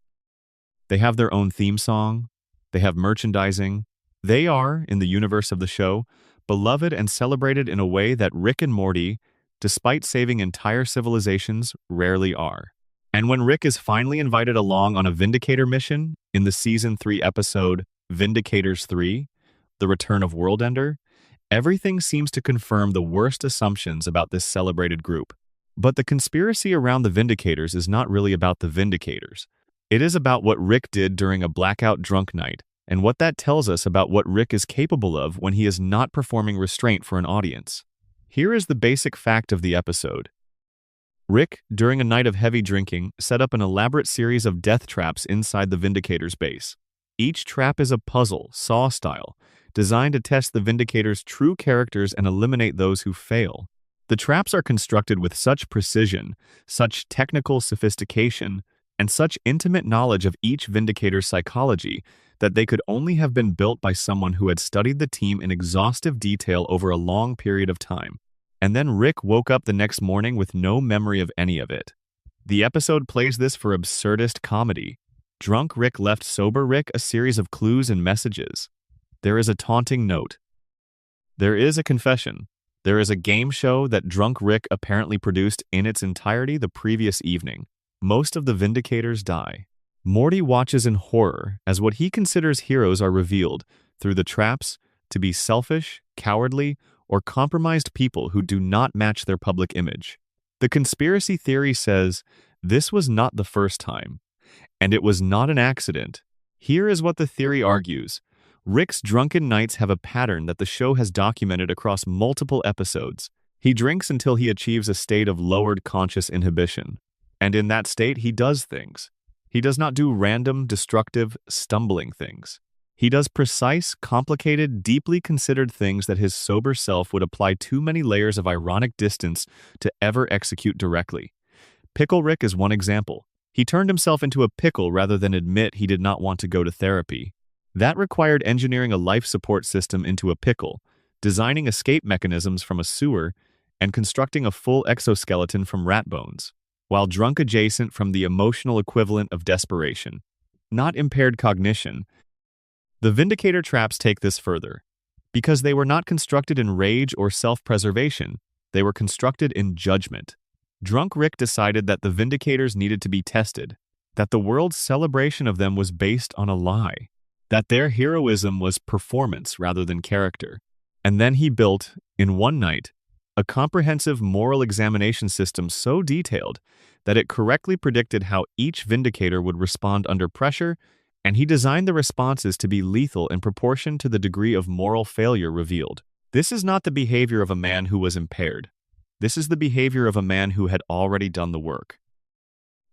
They have their own theme song. They have merchandising. They are, in the universe of the show, beloved and celebrated in a way that Rick and Morty, despite saving entire civilizations, rarely are. And when Rick is finally invited along on a Vindicator mission in the Season 3 episode Vindicators 3, The Return of Worldender, everything seems to confirm the worst assumptions about this celebrated group. But the conspiracy around the Vindicators is not really about the Vindicators. It is about what Rick did during a blackout drunk night, and what that tells us about what Rick is capable of when he is not performing restraint for an audience. Here is the basic fact of the episode. Rick, during a night of heavy drinking, set up an elaborate series of death traps inside the Vindicator's base. Each trap is a puzzle, Saw-style, designed to test the Vindicator's true characters and eliminate those who fail. The traps are constructed with such precision, such technical sophistication, and such intimate knowledge of each Vindicator's psychology that they could only have been built by someone who had studied the team in exhaustive detail over a long period of time. And then Rick woke up the next morning with no memory of any of it. The episode plays this for absurdist comedy. Drunk Rick left sober Rick a series of clues and messages. There is a taunting note. There is a confession. There is a game show that Drunk Rick apparently produced in its entirety the previous evening. Most of the Vindicators die. Morty watches in horror as what he considers heroes are revealed through the traps to be selfish, cowardly, or compromised people who do not match their public image. The conspiracy theory says this was not the first time, and it was not an accident. Here is what the theory argues. Rick's drunken nights have a pattern that the show has documented across multiple episodes. He drinks until he achieves a state of lowered conscious inhibition, and in that state he does things. He does not do random, destructive, stumbling things. He does precise, complicated, deeply considered things that his sober self would apply too many layers of ironic distance to ever execute directly. Pickle Rick is one example. He turned himself into a pickle rather than admit he did not want to go to therapy. That required engineering a life support system into a pickle, designing escape mechanisms from a sewer, and constructing a full exoskeleton from rat bones, while drunk adjacent from the emotional equivalent of desperation, not impaired cognition. The Vindicator traps take this further. Because they were not constructed in rage or self-preservation, they were constructed in judgment. Drunk Rick decided that the Vindicators needed to be tested, that the world's celebration of them was based on a lie, that their heroism was performance rather than character. And then he built, in one night, a comprehensive moral examination system so detailed that it correctly predicted how each Vindicator would respond under pressure, and he designed the responses to be lethal in proportion to the degree of moral failure revealed. This is not the behavior of a man who was impaired. This is the behavior of a man who had already done the work,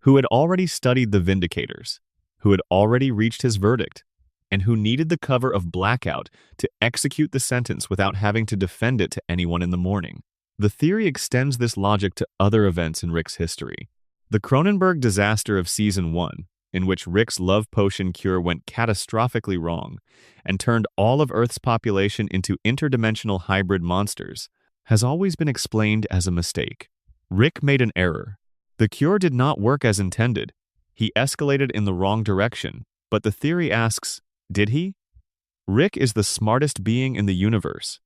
who had already studied the Vindicators, who had already reached his verdict, and who needed the cover of blackout to execute the sentence without having to defend it to anyone in the morning. The theory extends this logic to other events in Rick's history. The Cronenberg disaster of Season 1, in which Rick's love potion cure went catastrophically wrong and turned all of Earth's population into interdimensional hybrid monsters, has always been explained as a mistake. Rick made an error. The cure did not work as intended. He escalated in the wrong direction, but the theory asks, did he? Rick is the smartest being in the universe.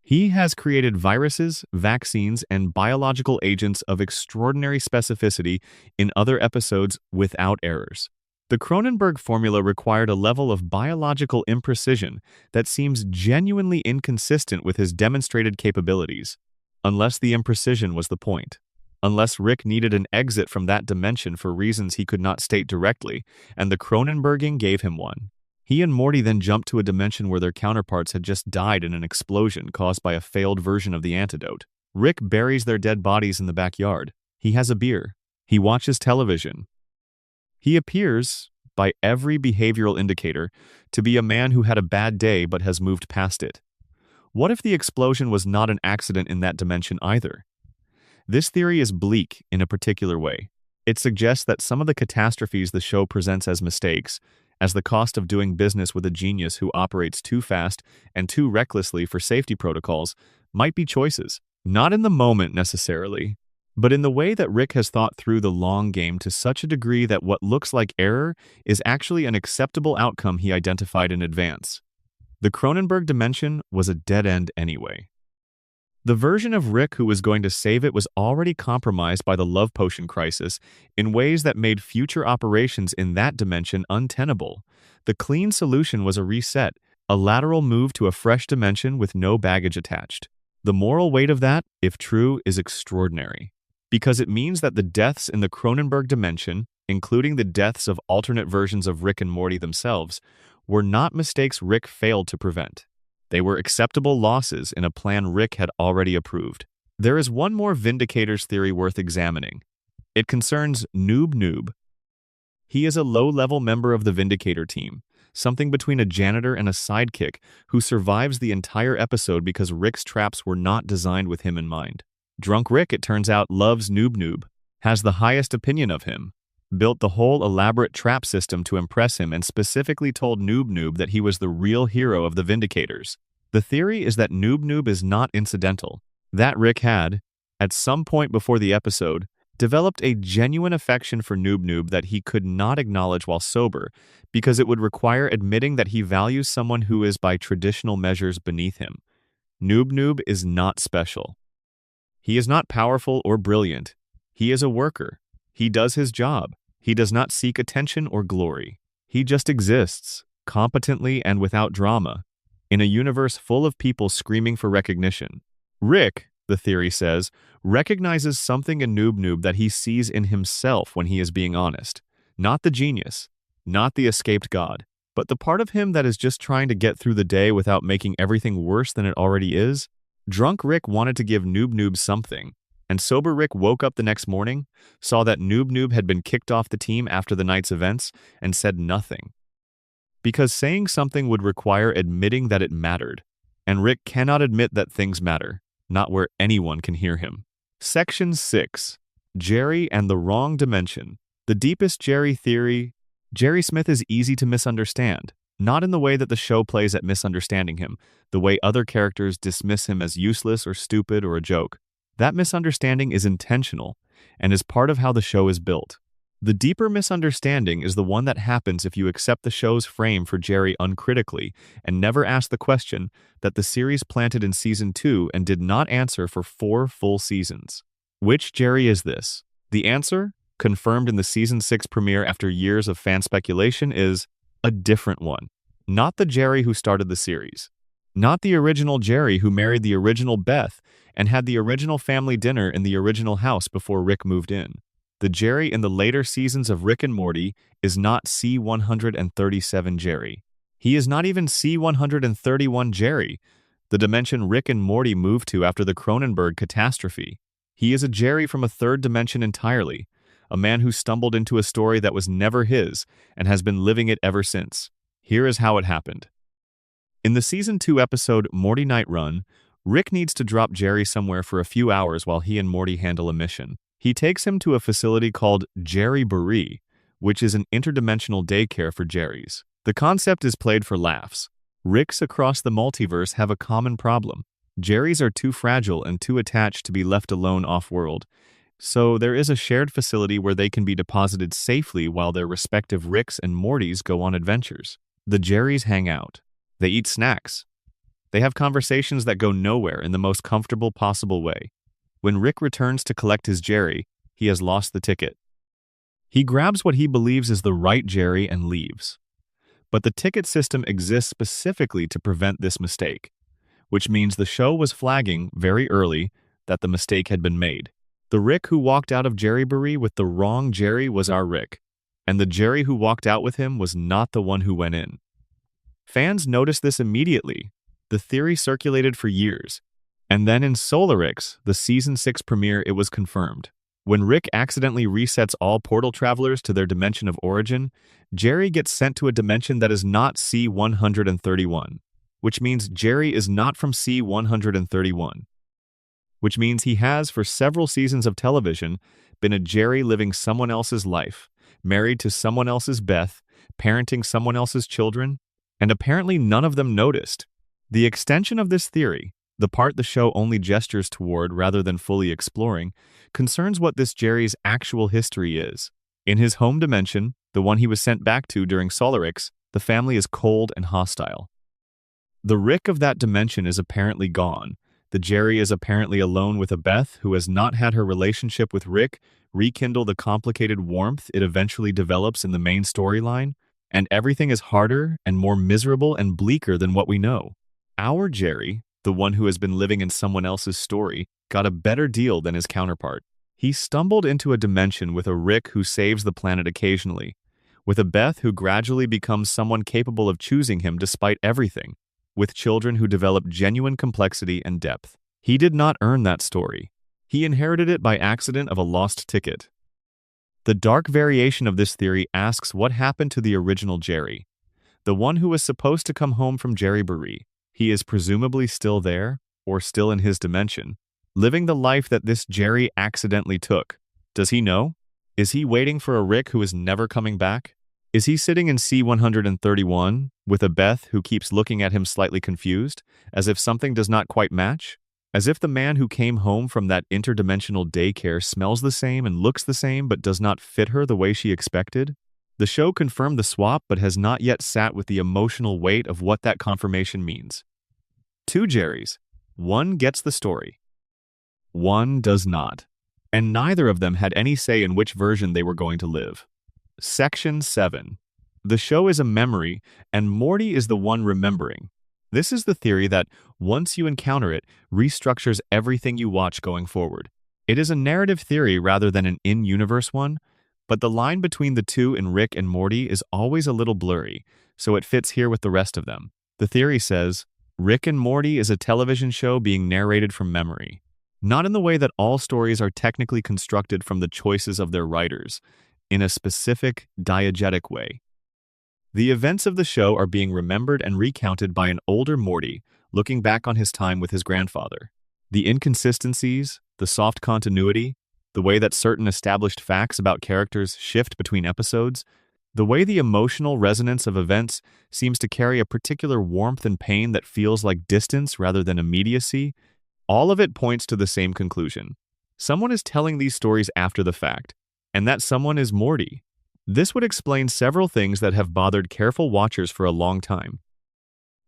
He has created viruses, vaccines, and biological agents of extraordinary specificity in other episodes without errors. The Cronenberg formula required a level of biological imprecision that seems genuinely inconsistent with his demonstrated capabilities, unless the imprecision was the point. Unless Rick needed an exit from that dimension for reasons he could not state directly, and the Cronenberging gave him one. He and Morty then jumped to a dimension where their counterparts had just died in an explosion caused by a failed version of the antidote. Rick buries their dead bodies in the backyard. He has a beer. He watches television. He appears, by every behavioral indicator, to be a man who had a bad day but has moved past it. What if the explosion was not an accident in that dimension either? This theory is bleak in a particular way. It suggests that some of the catastrophes the show presents as mistakes, as the cost of doing business with a genius who operates too fast and too recklessly for safety protocols, might be choices. Not in the moment necessarily, but in the way that Rick has thought through the long game to such a degree that what looks like error is actually an acceptable outcome he identified in advance. The Cronenberg dimension was a dead end anyway. The version of Rick who was going to save it was already compromised by the love potion crisis in ways that made future operations in that dimension untenable. The clean solution was a reset, a lateral move to a fresh dimension with no baggage attached. The moral weight of that, if true, is extraordinary, because it means that the deaths in the Cronenberg dimension, including the deaths of alternate versions of Rick and Morty themselves, were not mistakes Rick failed to prevent. They were acceptable losses in a plan Rick had already approved. There is one more Vindicators theory worth examining. It concerns Noob Noob. He is a low-level member of the Vindicator team, something between a janitor and a sidekick who survives the entire episode because Rick's traps were not designed with him in mind. Drunk Rick, it turns out, loves Noob Noob, has the highest opinion of him, built the whole elaborate trap system to impress him, and specifically told Noob Noob that he was the real hero of the Vindicators. The theory is that Noob Noob is not incidental, that Rick had, at some point before the episode, developed a genuine affection for Noob Noob that he could not acknowledge while sober because it would require admitting that he values someone who is by traditional measures beneath him. Noob Noob is not special. He is not powerful or brilliant. He is a worker. He does his job. He does not seek attention or glory. He just exists, competently and without drama, in a universe full of people screaming for recognition. Rick, the theory says, recognizes something in Noob Noob that he sees in himself when he is being honest. Not the genius, not the escaped god, but the part of him that is just trying to get through the day without making everything worse than it already is. Drunk Rick wanted to give Noob Noob something, and sober Rick woke up the next morning, saw that Noob Noob had been kicked off the team after the night's events, and said nothing. Because saying something would require admitting that it mattered, and Rick cannot admit that things matter, not where anyone can hear him. Section 6. Jerry and the Wrong Dimension. The deepest Jerry theory. Jerry Smith is easy to misunderstand, not in the way that the show plays at misunderstanding him, the way other characters dismiss him as useless or stupid or a joke. That misunderstanding is intentional and is part of how the show is built. The deeper misunderstanding is the one that happens if you accept the show's frame for Jerry uncritically and never ask the question that the series planted in Season 2 and did not answer for 4 full seasons. Which Jerry is this? The answer, confirmed in the Season 6 premiere after years of fan speculation, is a different one. Not the Jerry who started the series. Not the original Jerry who married the original Beth and had the original family dinner in the original house before Rick moved in. The Jerry in the later seasons of Rick and Morty is not C-137 Jerry. He is not even C-131 Jerry, the dimension Rick and Morty moved to after the Cronenberg catastrophe. He is a Jerry from a third dimension entirely, a man who stumbled into a story that was never his and has been living it ever since. Here is how it happened. In the Season 2 episode Morty Night Run, Rick needs to drop Jerry somewhere for a few hours while he and Morty handle a mission. He takes him to a facility called Jerry Buree, which is an interdimensional daycare for Jerrys. The concept is played for laughs. Ricks across the multiverse have a common problem. Jerrys are too fragile and too attached to be left alone off-world, so there is a shared facility where they can be deposited safely while their respective Ricks and Mortys go on adventures. The Jerrys hang out. They eat snacks. They have conversations that go nowhere in the most comfortable possible way. When Rick returns to collect his Jerry, he has lost the ticket. He grabs what he believes is the right Jerry and leaves. But the ticket system exists specifically to prevent this mistake, which means the show was flagging very early that the mistake had been made. The Rick who walked out of Jerry Buree with the wrong Jerry was our Rick, and the Jerry who walked out with him was not the one who went in. Fans noticed this immediately. The theory circulated for years. And then in Solarix, the Season 6 premiere, it was confirmed. When Rick accidentally resets all portal travelers to their dimension of origin, Jerry gets sent to a dimension that is not C-131, which means Jerry is not from C-131, which means he has, for several seasons of television, been a Jerry living someone else's life, married to someone else's Beth, parenting someone else's children, and apparently none of them noticed. The extension of this theory, the part the show only gestures toward rather than fully exploring, concerns what this Jerry's actual history is. In his home dimension, the one he was sent back to during Solarix, the family is cold and hostile. The Rick of that dimension is apparently gone. The Jerry is apparently alone with a Beth who has not had her relationship with Rick rekindle the complicated warmth it eventually develops in the main storyline, and everything is harder and more miserable and bleaker than what we know. Our Jerry, the one who has been living in someone else's story, got a better deal than his counterpart. He stumbled into a dimension with a Rick who saves the planet occasionally, with a Beth who gradually becomes someone capable of choosing him despite everything, with children who develop genuine complexity and depth. He did not earn that story. He inherited it by accident of a lost ticket. The dark variation of this theory asks what happened to the original Jerry, the one who was supposed to come home from Jerry Bury. He is presumably still there, or still in his dimension, living the life that this Jerry accidentally took. Does he know? Is he waiting for a Rick who is never coming back? Is he sitting in C-131 with a Beth who keeps looking at him slightly confused, as if something does not quite match? As if the man who came home from that interdimensional daycare smells the same and looks the same but does not fit her the way she expected? The show confirmed the swap but has not yet sat with the emotional weight of what that confirmation means. Two Jerrys. One gets the story. One does not. And neither of them had any say in which version they were going to live. Section 7. The show is a memory, and Morty is the one remembering. This is the theory that, once you encounter it, restructures everything you watch going forward. It is a narrative theory rather than an in-universe one, but the line between the two in Rick and Morty is always a little blurry, so it fits here with the rest of them. The theory says, Rick and Morty is a television show being narrated from memory. Not in the way that all stories are technically constructed from the choices of their writers, in a specific, diegetic way. The events of the show are being remembered and recounted by an older Morty, looking back on his time with his grandfather. The inconsistencies, the soft continuity, the way that certain established facts about characters shift between episodes, the way the emotional resonance of events seems to carry a particular warmth and pain that feels like distance rather than immediacy, all of it points to the same conclusion. Someone is telling these stories after the fact, and that someone is Morty. This would explain several things that have bothered careful watchers for a long time.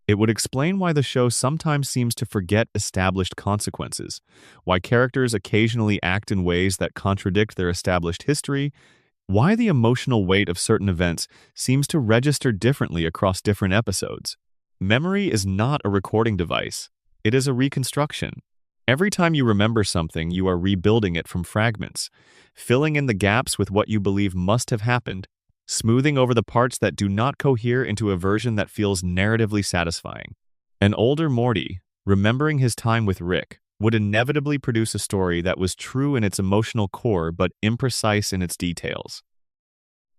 It would explain why the show sometimes seems to forget established consequences, why characters occasionally act in ways that contradict their established history, why the emotional weight of certain events seems to register differently across different episodes. Memory is not a recording device. It is a reconstruction. Every time you remember something, you are rebuilding it from fragments, filling in the gaps with what you believe must have happened, smoothing over the parts that do not cohere into a version that feels narratively satisfying. An older Morty, remembering his time with Rick, would inevitably produce a story that was true in its emotional core but imprecise in its details.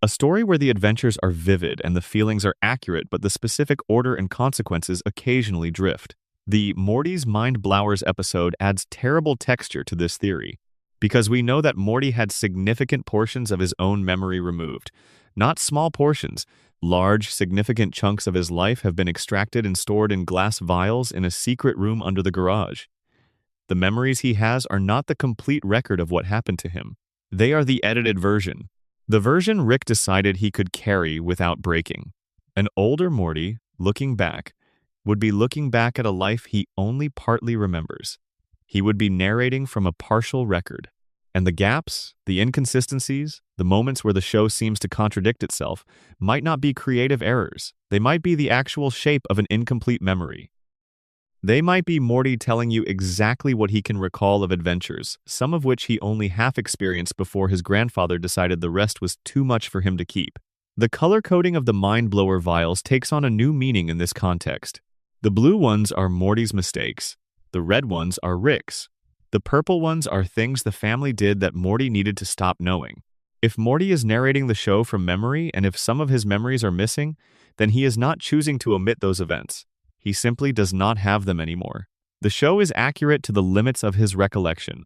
A story where the adventures are vivid and the feelings are accurate but the specific order and consequences occasionally drift. The Morty's Mind Blowers episode adds terrible texture to this theory, because we know that Morty had significant portions of his own memory removed. Not small portions. Large, significant chunks of his life have been extracted and stored in glass vials in a secret room under the garage. The memories he has are not the complete record of what happened to him. They are the edited version. The version Rick decided he could carry without breaking. An older Morty, looking back, would be looking back at a life he only partly remembers. He would be narrating from a partial record. And the gaps, the inconsistencies, the moments where the show seems to contradict itself, might not be creative errors. They might be the actual shape of an incomplete memory. They might be Morty telling you exactly what he can recall of adventures, some of which he only half experienced before his grandfather decided the rest was too much for him to keep. The color coding of the Mind Blower vials takes on a new meaning in this context. The blue ones are Morty's mistakes. The red ones are Rick's. The purple ones are things the family did that Morty needed to stop knowing. If Morty is narrating the show from memory and if some of his memories are missing, then he is not choosing to omit those events. He simply does not have them anymore. The show is accurate to the limits of his recollection,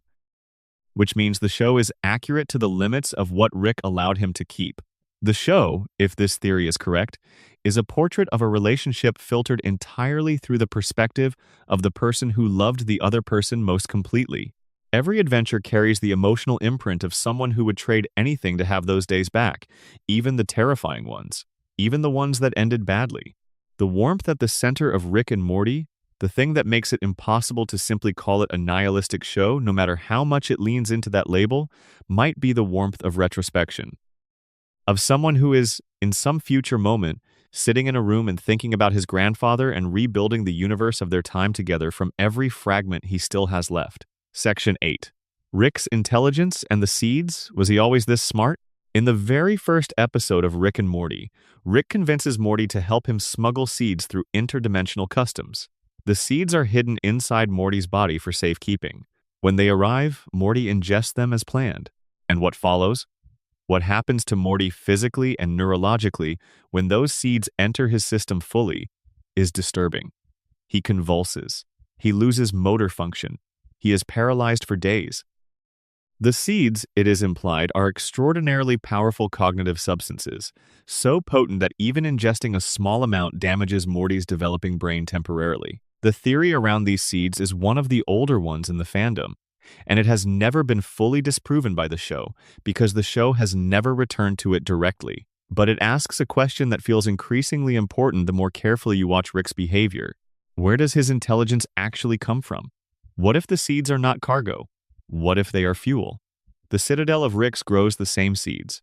which means the show is accurate to the limits of what Rick allowed him to keep. The show, if this theory is correct, is a portrait of a relationship filtered entirely through the perspective of the person who loved the other person most completely. Every adventure carries the emotional imprint of someone who would trade anything to have those days back, even the terrifying ones, even the ones that ended badly. The warmth at the center of Rick and Morty, the thing that makes it impossible to simply call it a nihilistic show, no matter how much it leans into that label, might be the warmth of retrospection. Of someone who is, in some future moment, sitting in a room and thinking about his grandfather and rebuilding the universe of their time together from every fragment he still has left. Section 8. Rick's intelligence and the seeds, was he always this smart? In the very first episode of Rick and Morty, Rick convinces Morty to help him smuggle seeds through interdimensional customs. The seeds are hidden inside Morty's body for safekeeping. When they arrive, Morty ingests them as planned. And what follows? What happens to Morty physically and neurologically when those seeds enter his system fully is disturbing. He convulses. He loses motor function. He is paralyzed for days. The seeds, it is implied, are extraordinarily powerful cognitive substances, so potent that even ingesting a small amount damages Morty's developing brain temporarily. The theory around these seeds is one of the older ones in the fandom, and it has never been fully disproven by the show because the show has never returned to it directly. But it asks a question that feels increasingly important the more carefully you watch Rick's behavior. Where does his intelligence actually come from? What if the seeds are not cargo? What if they are fuel? The Citadel of Rick's grows the same seeds.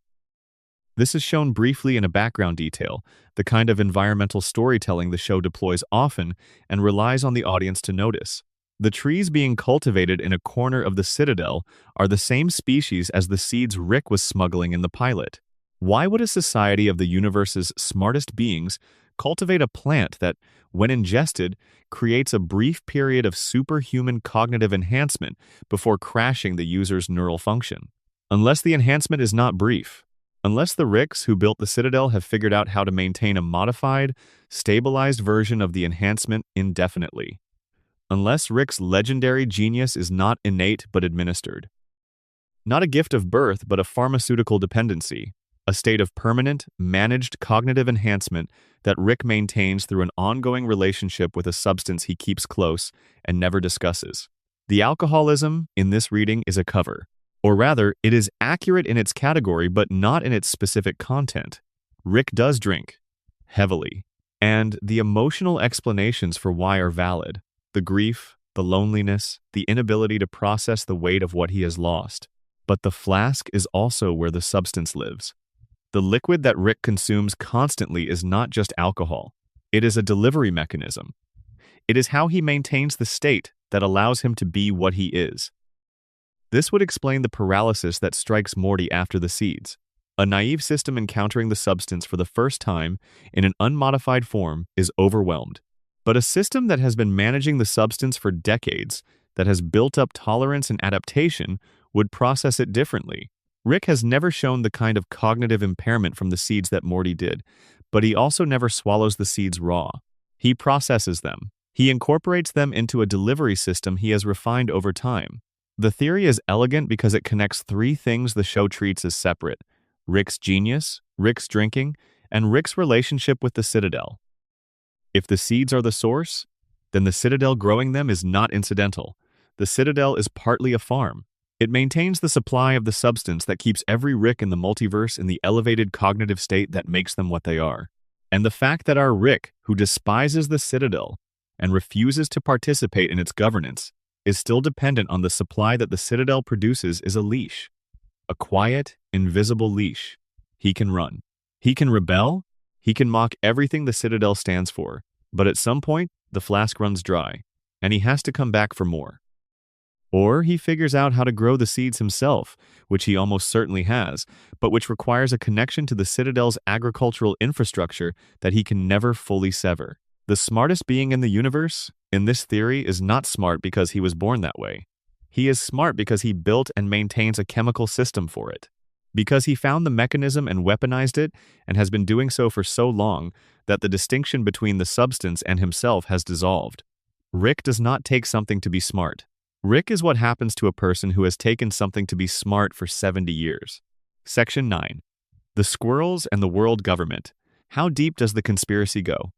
This is shown briefly in a background detail, the kind of environmental storytelling the show deploys often and relies on the audience to notice. The trees being cultivated in a corner of the Citadel are the same species as the seeds Rick was smuggling in the pilot. Why would a society of the universe's smartest beings cultivate a plant that, when ingested, creates a brief period of superhuman cognitive enhancement before crashing the user's neural function? Unless the enhancement is not brief, unless the Ricks who built the Citadel have figured out how to maintain a modified, stabilized version of the enhancement indefinitely. Unless Rick's legendary genius is not innate but administered. Not a gift of birth but a pharmaceutical dependency. A state of permanent, managed cognitive enhancement that Rick maintains through an ongoing relationship with a substance he keeps close and never discusses. The alcoholism in this reading is a cover. Or rather, it is accurate in its category but not in its specific content. Rick does drink. Heavily. And the emotional explanations for why are valid. The grief, the loneliness, the inability to process the weight of what he has lost. But the flask is also where the substance lives. The liquid that Rick consumes constantly is not just alcohol. It is a delivery mechanism. It is how he maintains the state that allows him to be what he is. This would explain the paralysis that strikes Morty after the seeds. A naive system encountering the substance for the first time in an unmodified form is overwhelmed. But a system that has been managing the substance for decades, that has built up tolerance and adaptation, would process it differently. Rick has never shown the kind of cognitive impairment from the seeds that Morty did, but he also never swallows the seeds raw. He processes them. He incorporates them into a delivery system he has refined over time. The theory is elegant because it connects three things the show treats as separate: Rick's genius, Rick's drinking, and Rick's relationship with the Citadel. If the seeds are the source, then the Citadel growing them is not incidental. The Citadel is partly a farm. It maintains the supply of the substance that keeps every Rick in the multiverse in the elevated cognitive state that makes them what they are. And the fact that our Rick, who despises the Citadel and refuses to participate in its governance, is still dependent on the supply that the Citadel produces is a leash. A quiet, invisible leash. He can run. He can rebel. He can mock everything the Citadel stands for. But at some point, the flask runs dry, and he has to come back for more. Or he figures out how to grow the seeds himself, which he almost certainly has, but which requires a connection to the Citadel's agricultural infrastructure that he can never fully sever. The smartest being in the universe, in this theory, is not smart because he was born that way. He is smart because he built and maintains a chemical system for it. Because he found the mechanism and weaponized it, and has been doing so for so long that the distinction between the substance and himself has dissolved. Rick does not take something to be smart. Rick is what happens to a person who has taken something to be smart for 70 years. Section 9. The Squirrels and the World Government. How deep does the conspiracy go?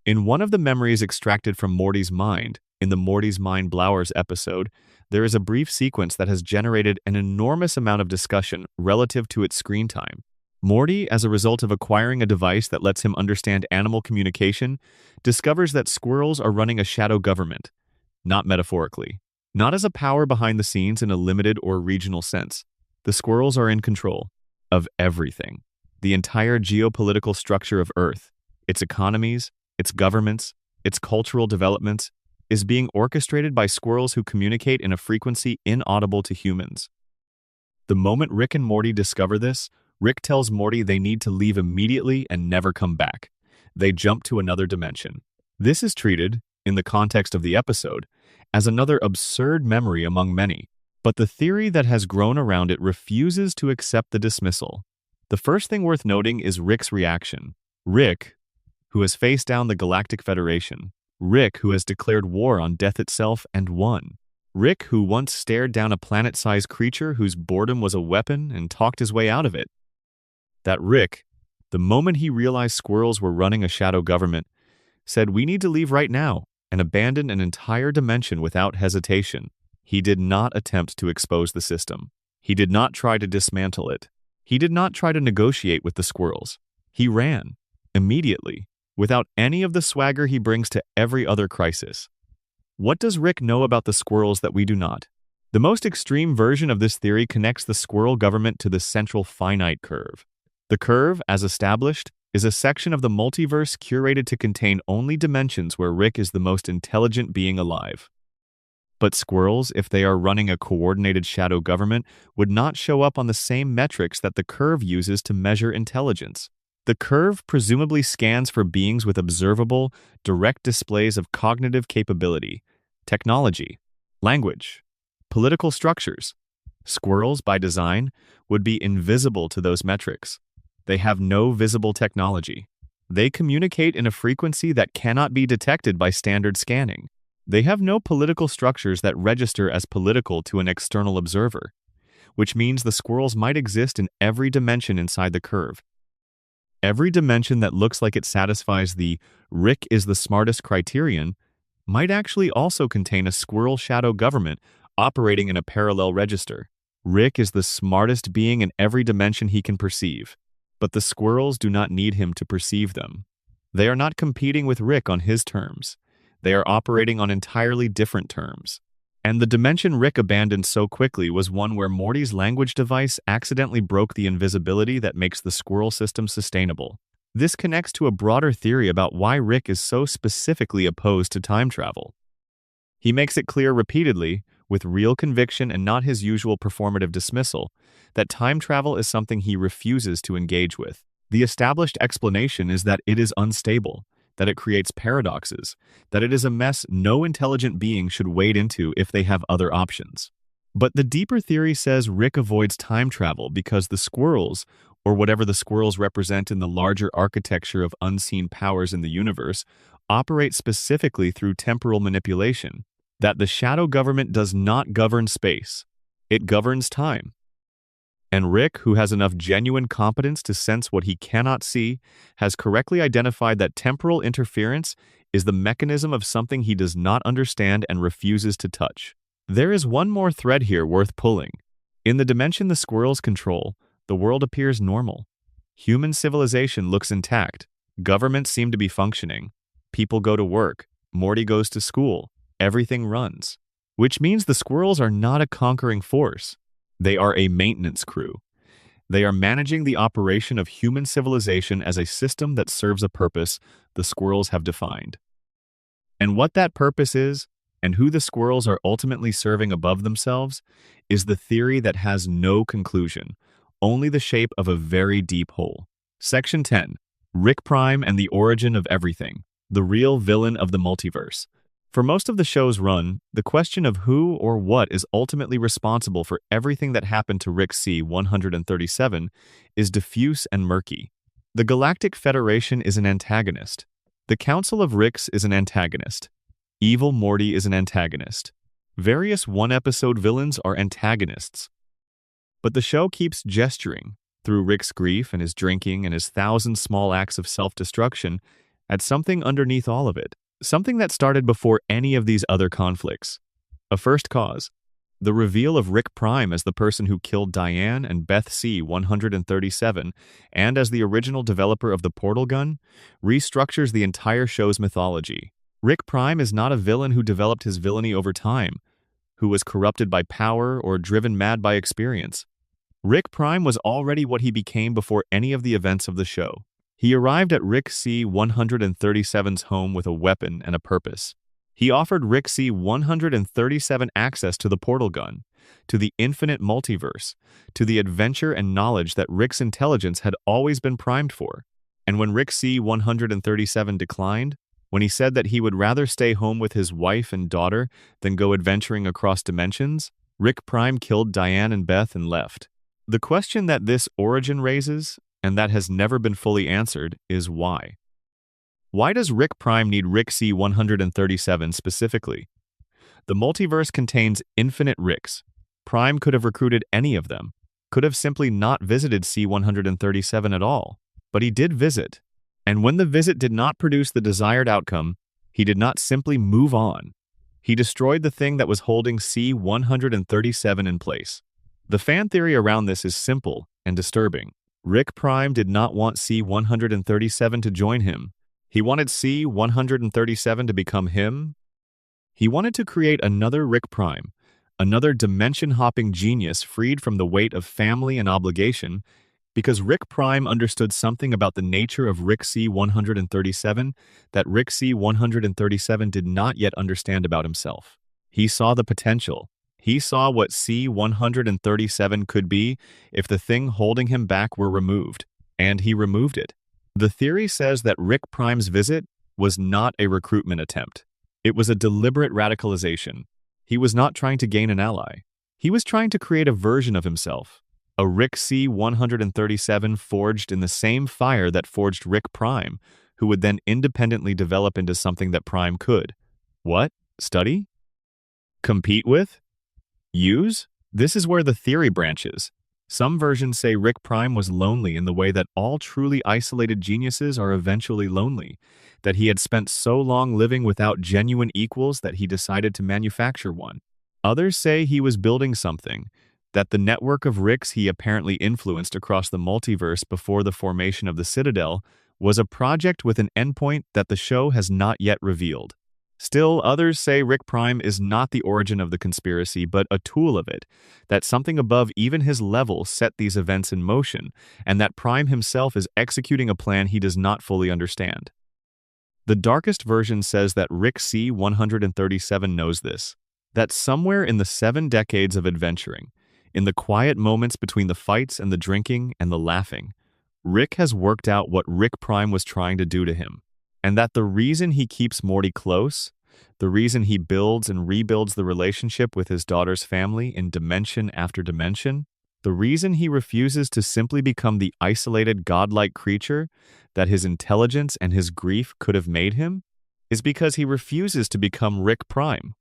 In one of the memories extracted from Morty's mind, in the Morty's Mind Blowers episode, there is a brief sequence that has generated an enormous amount of discussion relative to its screen time. Morty, as a result of acquiring a device that lets him understand animal communication, discovers that squirrels are running a shadow government. Not metaphorically. Not as a power behind the scenes in a limited or regional sense. The squirrels are in control of everything. The entire geopolitical structure of Earth, its economies, its governments, its cultural developments, is being orchestrated by squirrels who communicate in a frequency inaudible to humans. The moment Rick and Morty discover this, Rick tells Morty they need to leave immediately and never come back. They jump to another dimension. This is treated, in the context of the episode, as another absurd memory among many, but the theory that has grown around it refuses to accept the dismissal. The first thing worth noting is Rick's reaction. Rick, who has faced down the Galactic Federation. Rick, who has declared war on death itself and won. Rick, who once stared down a planet-sized creature whose boredom was a weapon and talked his way out of it. That Rick, the moment he realized squirrels were running a shadow government, said, "We need to leave right now," and abandoned an entire dimension without hesitation. He did not attempt to expose the system. He did not try to dismantle it. He did not try to negotiate with the squirrels. He ran, immediately, without any of the swagger he brings to every other crisis. What does Rick know about the squirrels that we do not? The most extreme version of this theory connects the squirrel government to the central finite curve. The curve, as established, is a section of the multiverse curated to contain only dimensions where Rick is the most intelligent being alive. But squirrels, if they are running a coordinated shadow government, would not show up on the same metrics that the curve uses to measure intelligence. The curve presumably scans for beings with observable, direct displays of cognitive capability, technology, language, political structures. Squirrels, by design, would be invisible to those metrics. They have no visible technology. They communicate in a frequency that cannot be detected by standard scanning. They have no political structures that register as political to an external observer, which means the squirrels might exist in every dimension inside the curve. Every dimension that looks like it satisfies the "Rick is the smartest" criterion might actually also contain a squirrel shadow government operating in a parallel register. Rick is the smartest being in every dimension he can perceive, but the squirrels do not need him to perceive them. They are not competing with Rick on his terms. They are operating on entirely different terms. And the dimension Rick abandoned so quickly was one where Morty's language device accidentally broke the invisibility that makes the squirrel system sustainable. This connects to a broader theory about why Rick is so specifically opposed to time travel. He makes it clear repeatedly, with real conviction and not his usual performative dismissal, that time travel is something he refuses to engage with. The established explanation is that it is unstable, that it creates paradoxes, that it is a mess no intelligent being should wade into if they have other options. But the deeper theory says Rick avoids time travel because the squirrels, or whatever the squirrels represent in the larger architecture of unseen powers in the universe, operate specifically through temporal manipulation, that the shadow government does not govern space, it governs time. And Rick, who has enough genuine competence to sense what he cannot see, has correctly identified that temporal interference is the mechanism of something he does not understand and refuses to touch. There is one more thread here worth pulling. In the dimension the squirrels control, the world appears normal. Human civilization looks intact. Governments seem to be functioning. People go to work. Morty goes to school. Everything runs. Which means the squirrels are not a conquering force. They are a maintenance crew. They are managing the operation of human civilization as a system that serves a purpose the squirrels have defined. And what that purpose is, and who the squirrels are ultimately serving above themselves, is the theory that has no conclusion, only the shape of a very deep hole. Section 10. Rick Prime and the Origin of Everything, the real villain of the multiverse. For most of the show's run, the question of who or what is ultimately responsible for everything that happened to Rick C-137 is diffuse and murky. The Galactic Federation is an antagonist. The Council of Ricks is an antagonist. Evil Morty is an antagonist. Various one-episode villains are antagonists. But the show keeps gesturing, through Rick's grief and his drinking and his thousand small acts of self-destruction, at something underneath all of it. Something that started before any of these other conflicts. A first cause. The reveal of Rick Prime as the person who killed Diane and Beth C-137, and as the original developer of the portal gun, restructures the entire show's mythology. Rick Prime is not a villain who developed his villainy over time, who was corrupted by power or driven mad by experience. Rick Prime was already what he became before any of the events of the show. He arrived at Rick C-137's home with a weapon and a purpose. He offered Rick C-137 access to the portal gun, to the infinite multiverse, to the adventure and knowledge that Rick's intelligence had always been primed for. And when Rick C-137 declined, when he said that he would rather stay home with his wife and daughter than go adventuring across dimensions, Rick Prime killed Diane and Beth and left. The question that this origin raises, and that has never been fully answered, is why? Why does Rick Prime need Rick C-137 specifically? The multiverse contains infinite Ricks. Prime could have recruited any of them, could have simply not visited C-137 at all, but he did visit. And when the visit did not produce the desired outcome, he did not simply move on. He destroyed the thing that was holding C-137 in place. The fan theory around this is simple and disturbing. Rick Prime did not want C-137 to join him. He wanted C-137 to become him. He wanted to create another Rick Prime, another dimension-hopping genius freed from the weight of family and obligation, because Rick Prime understood something about the nature of Rick C-137 that Rick C-137 did not yet understand about himself. He saw the potential. He saw what C-137 could be if the thing holding him back were removed, and he removed it. The theory says that Rick Prime's visit was not a recruitment attempt. It was a deliberate radicalization. He was not trying to gain an ally. He was trying to create a version of himself. A Rick C-137 forged in the same fire that forged Rick Prime, who would then independently develop into something that Prime could. What? Study? Compete with? Use? This is where the theory branches. Some versions say Rick Prime was lonely in the way that all truly isolated geniuses are eventually lonely, that he had spent so long living without genuine equals that he decided to manufacture one. Others say he was building something, that the network of Ricks he apparently influenced across the multiverse before the formation of the Citadel was a project with an endpoint that the show has not yet revealed. Still, others say Rick Prime is not the origin of the conspiracy, but a tool of it, that something above even his level set these events in motion, and that Prime himself is executing a plan he does not fully understand. The darkest version says that Rick C-137 knows this, that somewhere in the 7 decades of adventuring, in the quiet moments between the fights and the drinking and the laughing, Rick has worked out what Rick Prime was trying to do to him. And that the reason he keeps Morty close, the reason he builds and rebuilds the relationship with his daughter's family in dimension after dimension, the reason he refuses to simply become the isolated godlike creature that his intelligence and his grief could have made him, is because he refuses to become Rick Prime.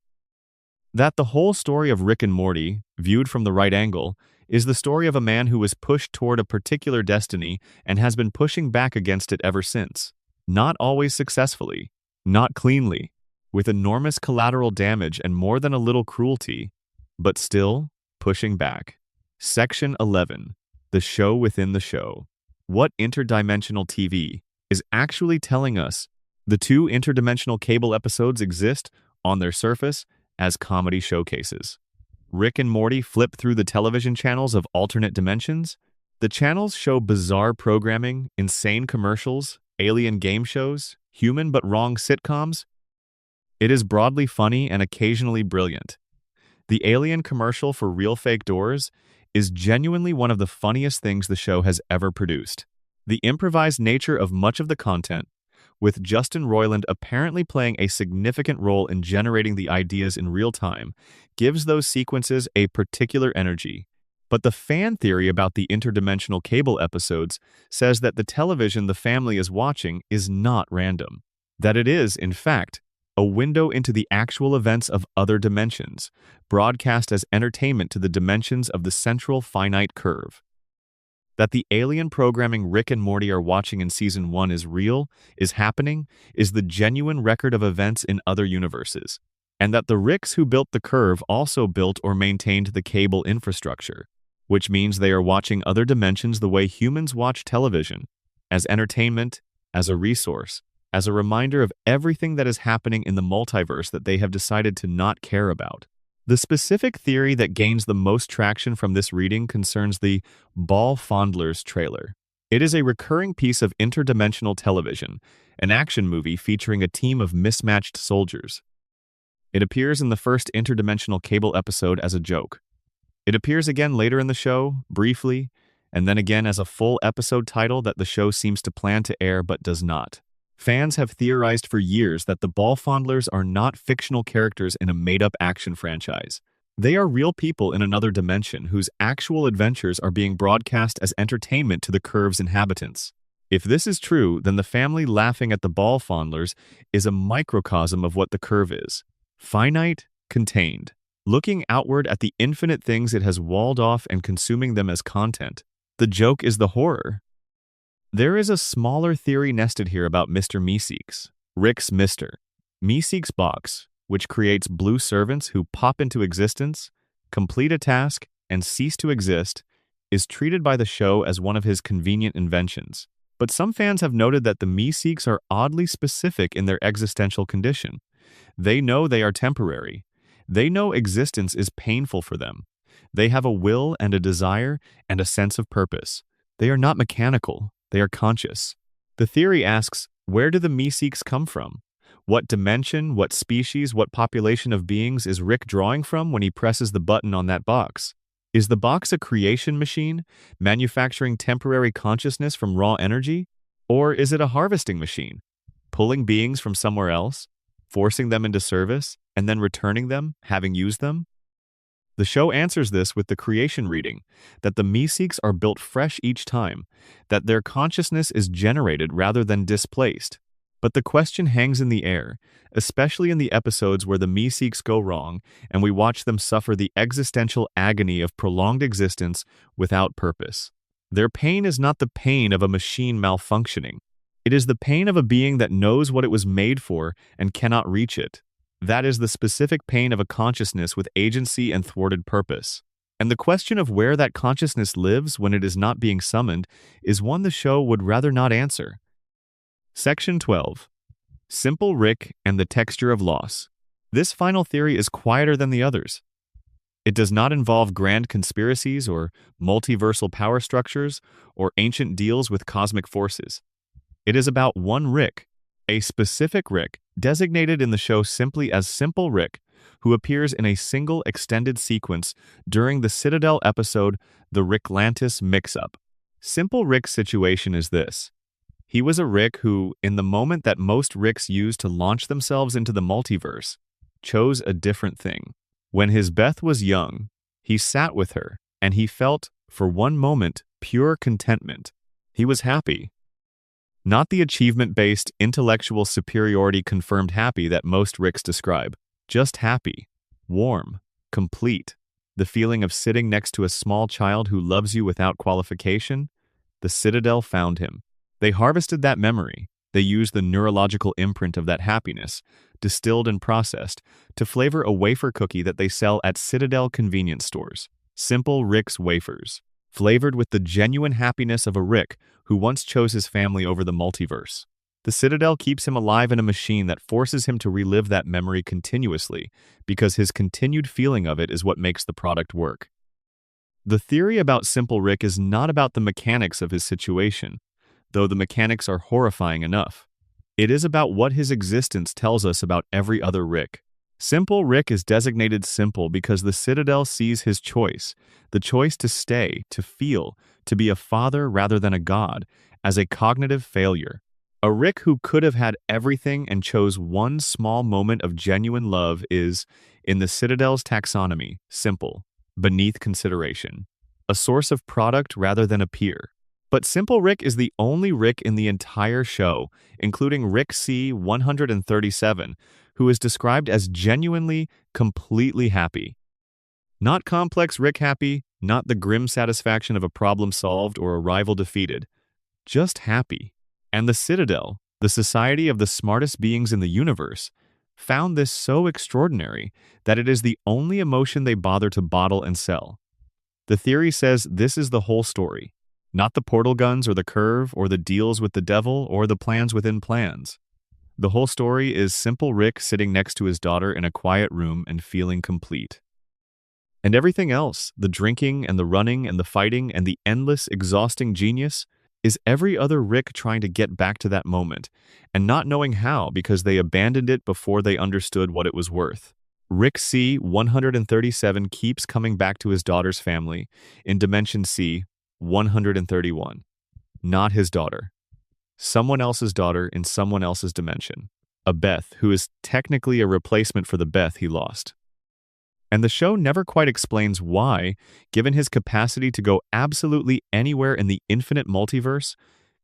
That the whole story of Rick and Morty, viewed from the right angle, is the story of a man who was pushed toward a particular destiny and has been pushing back against it ever since. Not always successfully, not cleanly, with enormous collateral damage and more than a little cruelty, but still pushing back. Section 11. The show within the show. What interdimensional TV is actually telling us? The 2 interdimensional cable episodes exist, on their surface, as comedy showcases. Rick and Morty flip through the television channels of alternate dimensions. The channels show bizarre programming, insane commercials, alien game shows, human but wrong sitcoms. It is broadly funny and occasionally brilliant. The alien commercial for Real Fake Doors is genuinely one of the funniest things the show has ever produced. The improvised nature of much of the content, with Justin Roiland apparently playing a significant role in generating the ideas in real time, gives those sequences a particular energy. But the fan theory about the interdimensional cable episodes says that the television the family is watching is not random. That it is, in fact, a window into the actual events of other dimensions, broadcast as entertainment to the dimensions of the central finite curve. That the alien programming Rick and Morty are watching in Season 1 is real, is happening, is the genuine record of events in other universes. And that the Ricks who built the curve also built or maintained the cable infrastructure, which means they are watching other dimensions the way humans watch television, as entertainment, as a resource, as a reminder of everything that is happening in the multiverse that they have decided to not care about. The specific theory that gains the most traction from this reading concerns the Ball Fondlers trailer. It is a recurring piece of interdimensional television, an action movie featuring a team of mismatched soldiers. It appears in the first interdimensional cable episode as a joke. It appears again later in the show, briefly, and then again as a full episode title that the show seems to plan to air but does not. Fans have theorized for years that the ball fondlers are not fictional characters in a made-up action franchise. They are real people in another dimension whose actual adventures are being broadcast as entertainment to the Curve's inhabitants. If this is true, then the family laughing at the ball fondlers is a microcosm of what the Curve is. Finite, contained, looking outward at the infinite things it has walled off and consuming them as content. The joke is the horror. There is a smaller theory nested here about Mr. Meeseeks, Rick's Mr. Meeseeks box, which creates blue servants who pop into existence, complete a task, and cease to exist, is treated by the show as one of his convenient inventions. But some fans have noted that the Meeseeks are oddly specific in their existential condition. They know they are temporary. They know existence is painful for them. They have a will and a desire and a sense of purpose. They are not mechanical. They are conscious. The theory asks, where do the Meeseeks come from? What dimension, what species, what population of beings is Rick drawing from when he presses the button on that box? Is the box a creation machine, manufacturing temporary consciousness from raw energy? Or is it a harvesting machine, pulling beings from somewhere else, forcing them into service, and then returning them, having used them? The show answers this with the creation reading, that the Meeseeks are built fresh each time, that their consciousness is generated rather than displaced. But the question hangs in the air, especially in the episodes where the Meeseeks go wrong and we watch them suffer the existential agony of prolonged existence without purpose. Their pain is not the pain of a machine malfunctioning. It is the pain of a being that knows what it was made for and cannot reach it. That is the specific pain of a consciousness with agency and thwarted purpose. And the question of where that consciousness lives when it is not being summoned is one the show would rather not answer. Section 12. Simple Rick and the Texture of Loss. This final theory is quieter than the others. It does not involve grand conspiracies or multiversal power structures or ancient deals with cosmic forces. It is about one Rick, a specific Rick, designated in the show simply as Simple Rick, who appears in a single extended sequence during the Citadel episode The Ricklantis Mix-Up. Simple Rick's situation is this. He was a Rick who, in the moment that most Ricks use to launch themselves into the multiverse, chose a different thing. When his Beth was young, he sat with her, and he felt, for one moment, pure contentment. He was happy. Not the achievement-based, intellectual superiority-confirmed happy that most Ricks describe. Just happy. Warm. Complete. The feeling of sitting next to a small child who loves you without qualification. The Citadel found him. They harvested that memory. They used the neurological imprint of that happiness, distilled and processed, to flavor a wafer cookie that they sell at Citadel convenience stores. Simple Rick's wafers, flavored with the genuine happiness of a Rick who once chose his family over the multiverse. The Citadel keeps him alive in a machine that forces him to relive that memory continuously, because his continued feeling of it is what makes the product work. The theory about Simple Rick is not about the mechanics of his situation, though the mechanics are horrifying enough. It is about what his existence tells us about every other Rick. Simple Rick is designated simple because the Citadel sees his choice, the choice to stay, to feel, to be a father rather than a god, as a cognitive failure. A Rick who could have had everything and chose one small moment of genuine love is, in the Citadel's taxonomy, simple, beneath consideration. A source of product rather than a peer. But Simple Rick is the only Rick in the entire show, including Rick C-137, who is described as genuinely, completely happy. Not complex Rick happy, not the grim satisfaction of a problem solved or a rival defeated. Just happy. And the Citadel, the society of the smartest beings in the universe, found this so extraordinary that it is the only emotion they bother to bottle and sell. The theory says this is the whole story. Not the portal guns or the curve or the deals with the devil or the plans within plans. The whole story is Simple Rick sitting next to his daughter in a quiet room and feeling complete. And everything else, the drinking and the running and the fighting and the endless, exhausting genius, is every other Rick trying to get back to that moment and not knowing how because they abandoned it before they understood what it was worth. Rick C-137 keeps coming back to his daughter's family in Dimension C-131. Not his daughter. Someone else's daughter in someone else's dimension. A Beth who is technically a replacement for the Beth he lost. And the show never quite explains why, given his capacity to go absolutely anywhere in the infinite multiverse,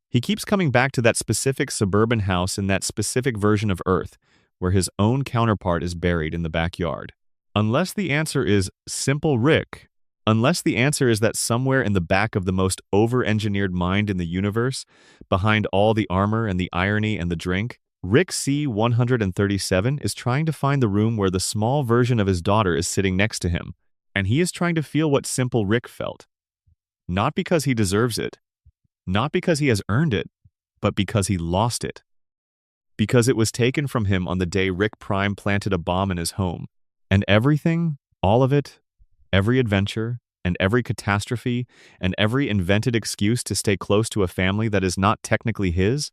he keeps coming back to that specific suburban house in that specific version of Earth, where his own counterpart is buried in the backyard. Unless the answer is simple Rick, unless the answer is that somewhere in the back of the most over-engineered mind in the universe, behind all the armor and the irony and the drink, Rick C-137 is trying to find the room where the small version of his daughter is sitting next to him, and he is trying to feel what simple Rick felt. Not because he deserves it, not because he has earned it, but because he lost it. Because it was taken from him on the day Rick Prime planted a bomb in his home, and everything, all of it, every adventure, and every catastrophe, and every invented excuse to stay close to a family that is not technically his,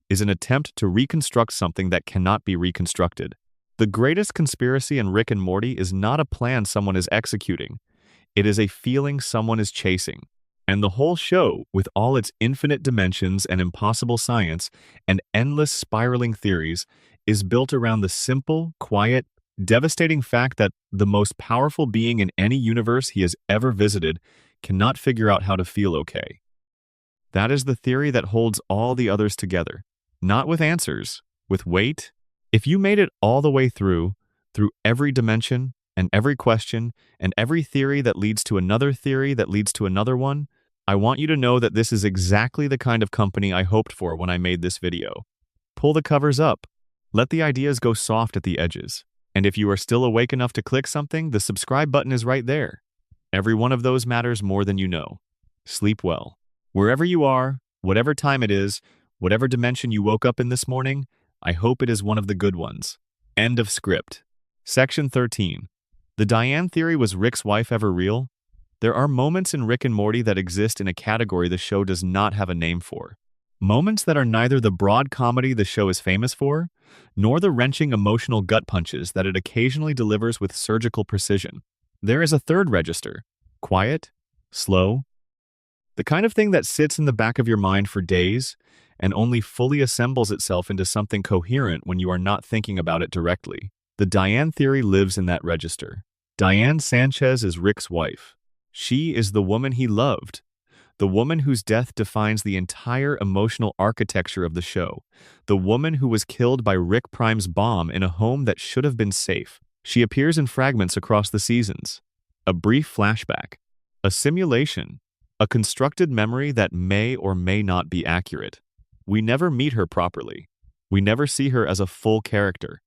is an attempt to reconstruct something that cannot be reconstructed. The greatest conspiracy in Rick and Morty is not a plan someone is executing. It is a feeling someone is chasing. And the whole show, with all its infinite dimensions and impossible science and endless spiraling theories, is built around the simple, quiet, devastating fact that the most powerful being in any universe he has ever visited cannot figure out how to feel okay. That is the theory that holds all the others together. Not with answers, with weight. If you made it all the way through every dimension, and every question, and every theory that leads to another theory that leads to another one, I want you to know that this is exactly the kind of company I hoped for when I made this video. Pull the covers up. Let the ideas go soft at the edges. And if you are still awake enough to click something, the subscribe button is right there. Every one of those matters more than you know. Sleep well. Wherever you are, whatever time it is, whatever dimension you woke up in this morning, I hope it is one of the good ones. End of script. Section 13. The Diane theory: was Rick's wife ever real? There are moments in Rick and Morty that exist in a category the show does not have a name for. Moments that are neither the broad comedy the show is famous for, nor the wrenching emotional gut punches that it occasionally delivers with surgical precision. There is a third register. Quiet, slow, the kind of thing that sits in the back of your mind for days and only fully assembles itself into something coherent when you are not thinking about it directly. The Diane theory lives in that register. Diane Sanchez is Rick's wife. She is the woman he loved, the woman whose death defines the entire emotional architecture of the show, the woman who was killed by Rick Prime's bomb in a home that should have been safe. She appears in fragments across the seasons. A brief flashback, a simulation, a constructed memory that may or may not be accurate. We never meet her properly. We never see her as a full character.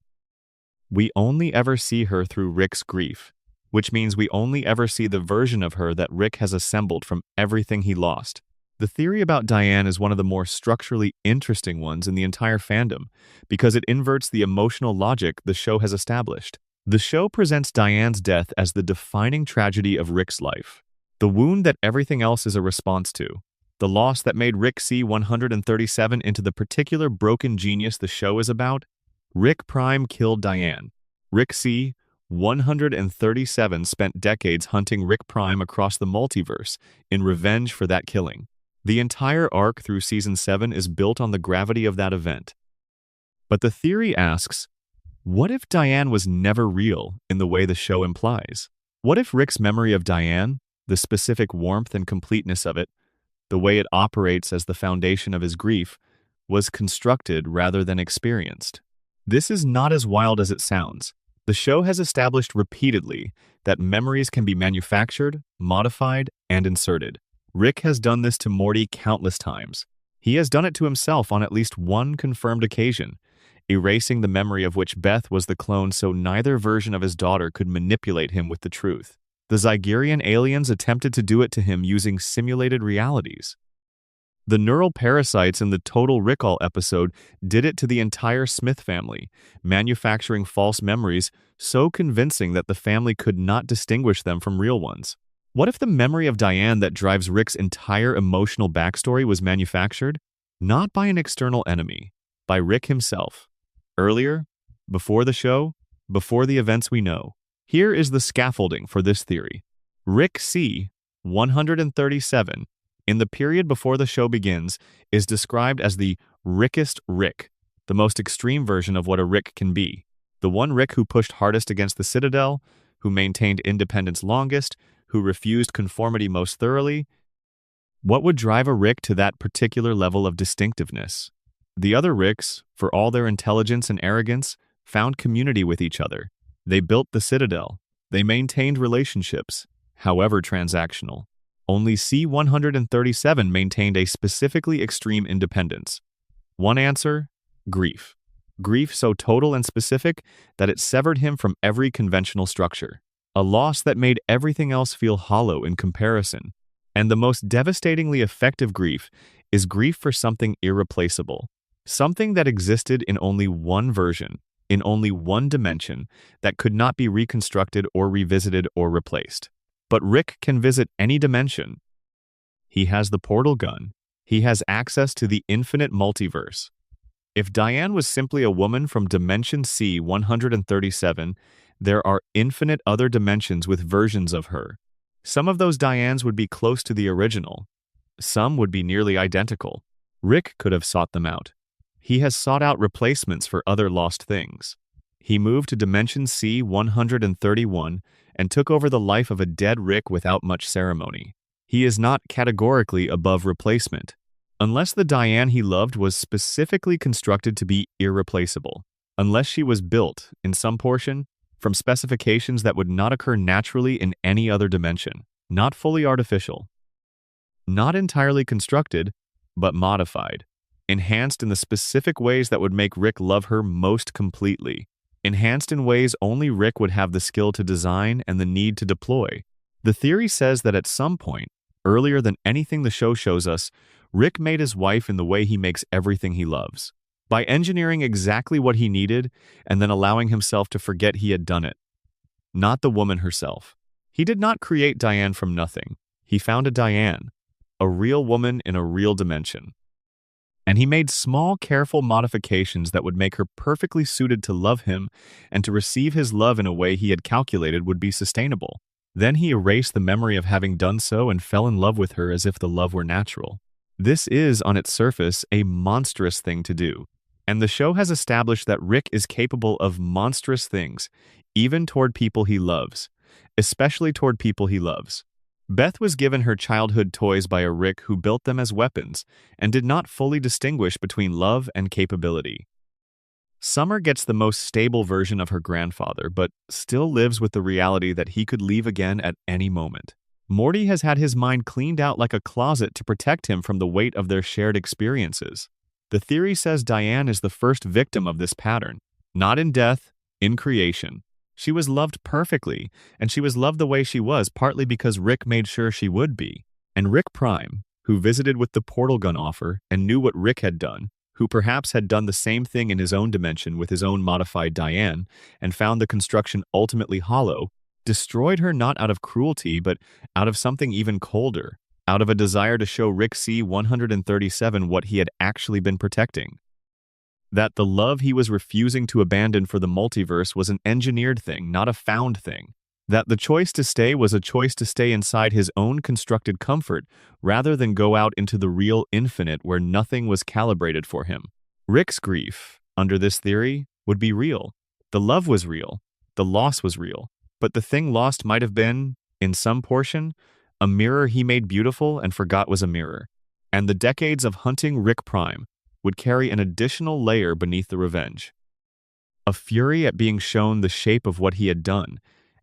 We only ever see her through Rick's grief, which means we only ever see the version of her that Rick has assembled from everything he lost. The theory about Diane is one of the more structurally interesting ones in the entire fandom because it inverts the emotional logic the show has established. The show presents Diane's death as the defining tragedy of Rick's life, the wound that everything else is a response to, the loss that made Rick C-137 into the particular broken genius the show is about. Rick Prime killed Diane. Rick C-137 spent decades hunting Rick Prime across the multiverse in revenge for that killing. The entire arc through Season 7 is built on the gravity of that event. But the theory asks, what if Diane was never real in the way the show implies? What if Rick's memory of Diane, the specific warmth and completeness of it, the way it operates as the foundation of his grief, was constructed rather than experienced? This is not as wild as it sounds. The show has established repeatedly that memories can be manufactured, modified, and inserted. Rick has done this to Morty countless times. He has done it to himself on at least one confirmed occasion, erasing the memory of which Beth was the clone so neither version of his daughter could manipulate him with the truth. The Zygerian aliens attempted to do it to him using simulated realities. The neural parasites in the Total Recall episode did it to the entire Smith family, manufacturing false memories so convincing that the family could not distinguish them from real ones. What if the memory of Diane that drives Rick's entire emotional backstory was manufactured? Not by an external enemy, by Rick himself. Earlier, before the show, before the events we know. Here is the scaffolding for this theory. Rick C. 137, in the period before the show begins, is described as the Rickest Rick, the most extreme version of what a Rick can be. The one Rick who pushed hardest against the Citadel, who maintained independence longest, who refused conformity most thoroughly. What would drive a Rick to that particular level of distinctiveness? The other Ricks, for all their intelligence and arrogance, found community with each other. They built the Citadel. They maintained relationships, however transactional. Only C-137 maintained a specifically extreme independence. One answer: grief. Grief so total and specific that it severed him from every conventional structure. A loss that made everything else feel hollow in comparison. And the most devastatingly effective grief is grief for something irreplaceable. Something that existed in only one version, in only one dimension, that could not be reconstructed or revisited or replaced. But Rick can visit any dimension. He has the portal gun. He has access to the infinite multiverse. If Diane was simply a woman from dimension C-137, there are infinite other dimensions with versions of her. Some of those Dianes would be close to the original. Some would be nearly identical. Rick could have sought them out. He has sought out replacements for other lost things. He moved to dimension C-131 and took over the life of a dead Rick without much ceremony. He is not categorically above replacement, unless the Diane he loved was specifically constructed to be irreplaceable, unless she was built, in some portion, from specifications that would not occur naturally in any other dimension, not fully artificial, not entirely constructed, but modified, enhanced in the specific ways that would make Rick love her most completely, enhanced in ways only Rick would have the skill to design and the need to deploy. The theory says that at some point, earlier than anything the show shows us, Rick made his wife in the way he makes everything he loves, by engineering exactly what he needed and then allowing himself to forget he had done it. Not the woman herself. He did not create Diane from nothing. He found a Diane, a real woman in a real dimension. And he made small, careful modifications that would make her perfectly suited to love him and to receive his love in a way he had calculated would be sustainable. Then he erased the memory of having done so and fell in love with her as if the love were natural. This is, on its surface, a monstrous thing to do. And the show has established that Rick is capable of monstrous things, even toward people he loves, especially toward people he loves. Beth was given her childhood toys by a Rick who built them as weapons and did not fully distinguish between love and capability. Summer gets the most stable version of her grandfather, but still lives with the reality that he could leave again at any moment. Morty has had his mind cleaned out like a closet to protect him from the weight of their shared experiences. The theory says Diane is the first victim of this pattern, not in death, in creation. She was loved perfectly, and she was loved the way she was partly because Rick made sure she would be. And Rick Prime, who visited with the portal gun offer and knew what Rick had done, who perhaps had done the same thing in his own dimension with his own modified Diane and found the construction ultimately hollow, destroyed her not out of cruelty but out of something even colder, out of a desire to show Rick C-137 what he had actually been protecting. That the love he was refusing to abandon for the multiverse was an engineered thing, not a found thing. That the choice to stay was a choice to stay inside his own constructed comfort rather than go out into the real infinite where nothing was calibrated for him. Rick's grief, under this theory, would be real. The love was real. The loss was real. But the thing lost might have been, in some portion, a mirror he made beautiful and forgot was a mirror. And the decades of hunting Rick Prime would carry an additional layer beneath the revenge. A fury at being shown the shape of what he had done,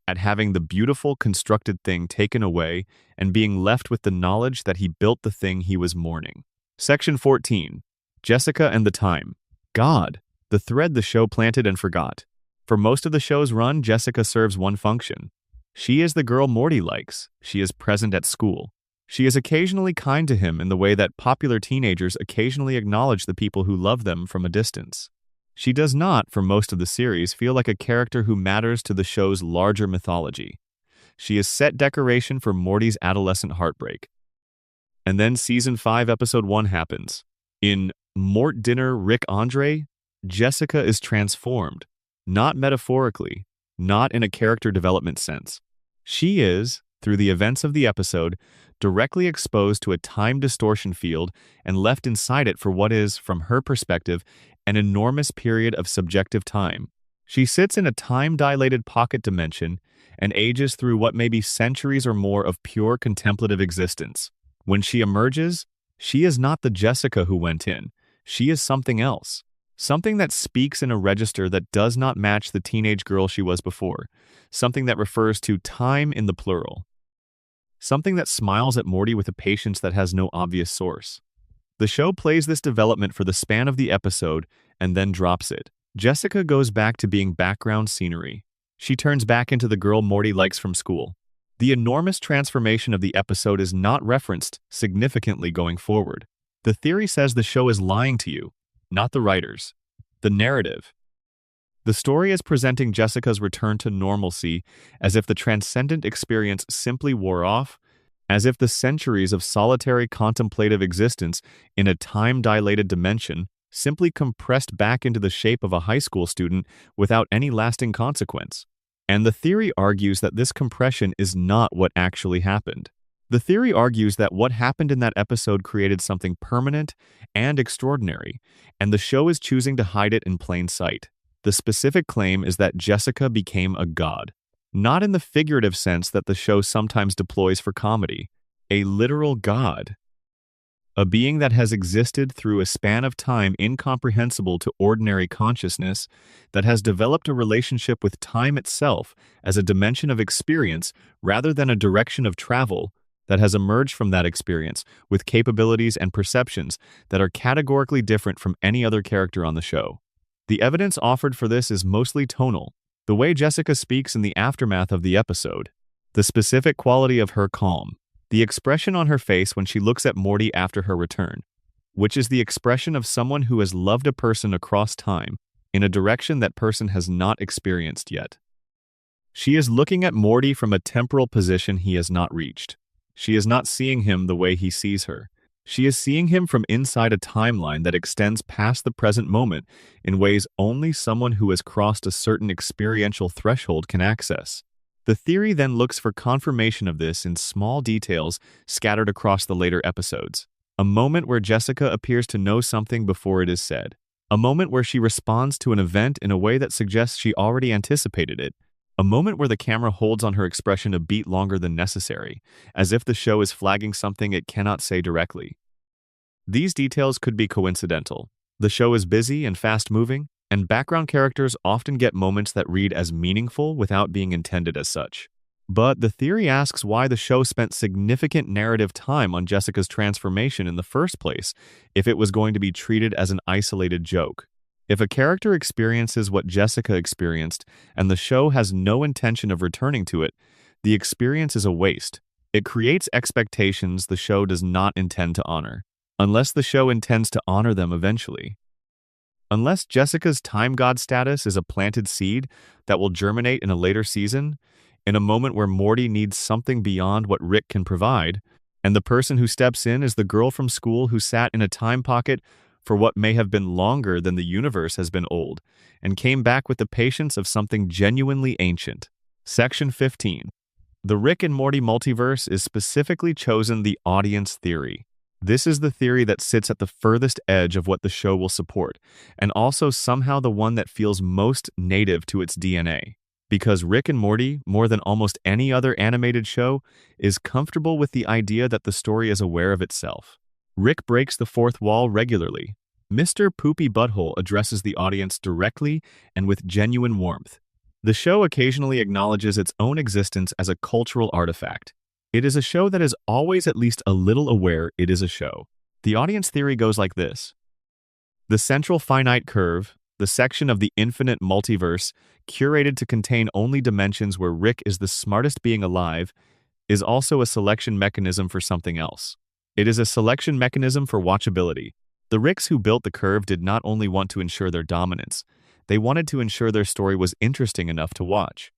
at having the beautiful constructed thing taken away and being left with the knowledge that he built the thing he was mourning. Section 14. Jessica and the Time. God, the thread the show planted and forgot. For most of the show's run, Jessica serves one function. She is the girl Morty likes. She is present at school. She is occasionally kind to him in the way that popular teenagers occasionally acknowledge the people who love them from a distance. She does not, for most of the series, feel like a character who matters to the show's larger mythology. She is set decoration for Morty's adolescent heartbreak. And then Season 5, Episode 1 happens. In Mort Dinner Rick Andre, Jessica is transformed. not metaphorically, not in a character development sense. She is, through the events of the episode, directly exposed to a time distortion field and left inside it for what is, from her perspective, an enormous period of subjective time. She sits in a time-dilated pocket dimension and ages through what may be centuries or more of pure contemplative existence. When she emerges, she is not the Jessica who went in. She is something else. Something that speaks in a register that does not match the teenage girl she was before. Something that refers to time in the plural. Something that smiles at Morty with a patience that has no obvious source. The show plays this development for the span of the episode and then drops it. Jessica goes back to being background scenery. She turns back into the girl Morty likes from school. The enormous transformation of the episode is not referenced significantly going forward. The theory says the show is lying to you, not the writers. The narrative. The story is presenting Jessica's return to normalcy as if the transcendent experience simply wore off, as if the centuries of solitary contemplative existence in a time-dilated dimension simply compressed back into the shape of a high school student without any lasting consequence. And the theory argues that this compression is not what actually happened. The theory argues that what happened in that episode created something permanent and extraordinary, and the show is choosing to hide it in plain sight. The specific claim is that Jessica became a god, not in the figurative sense that the show sometimes deploys for comedy, a literal god. A being that has existed through a span of time incomprehensible to ordinary consciousness, that has developed a relationship with time itself as a dimension of experience rather than a direction of travel, that has emerged from that experience with capabilities and perceptions that are categorically different from any other character on the show. The evidence offered for this is mostly tonal, the way Jessica speaks in the aftermath of the episode, the specific quality of her calm, the expression on her face when she looks at Morty after her return, which is the expression of someone who has loved a person across time in a direction that person has not experienced yet. She is looking at Morty from a temporal position he has not reached. She is not seeing him the way he sees her. She is seeing him from inside a timeline that extends past the present moment in ways only someone who has crossed a certain experiential threshold can access. The theory then looks for confirmation of this in small details scattered across the later episodes. A moment where Jessica appears to know something before it is said. A moment where she responds to an event in a way that suggests she already anticipated it. A moment where the camera holds on her expression a beat longer than necessary, as if the show is flagging something it cannot say directly. These details could be coincidental. The show is busy and fast-moving, and background characters often get moments that read as meaningful without being intended as such. But the theory asks why the show spent significant narrative time on Jessica's transformation in the first place if it was going to be treated as an isolated joke. If a character experiences what Jessica experienced and the show has no intention of returning to it, the experience is a waste. It creates expectations the show does not intend to honor, unless the show intends to honor them eventually. Unless Jessica's time god status is a planted seed that will germinate in a later season, in a moment where Morty needs something beyond what Rick can provide, and the person who steps in is the girl from school who sat in a time pocket for what may have been longer than the universe has been old, and came back with the patience of something genuinely ancient. Section 15. The Rick and Morty multiverse is specifically chosen the audience theory. This is the theory that sits at the furthest edge of what the show will support, and also somehow the one that feels most native to its DNA. Because Rick and Morty, more than almost any other animated show, is comfortable with the idea that the story is aware of itself. Rick breaks the fourth wall regularly. Mr. Poopy Butthole addresses the audience directly and with genuine warmth. The show occasionally acknowledges its own existence as a cultural artifact. It is a show that is always at least a little aware it is a show. The audience theory goes like this. The central finite curve, the section of the infinite multiverse, curated to contain only dimensions where Rick is the smartest being alive, is also a selection mechanism for something else. It is a selection mechanism for watchability. The Ricks who built the curve did not only want to ensure their dominance, they wanted to ensure their story was interesting enough to watch.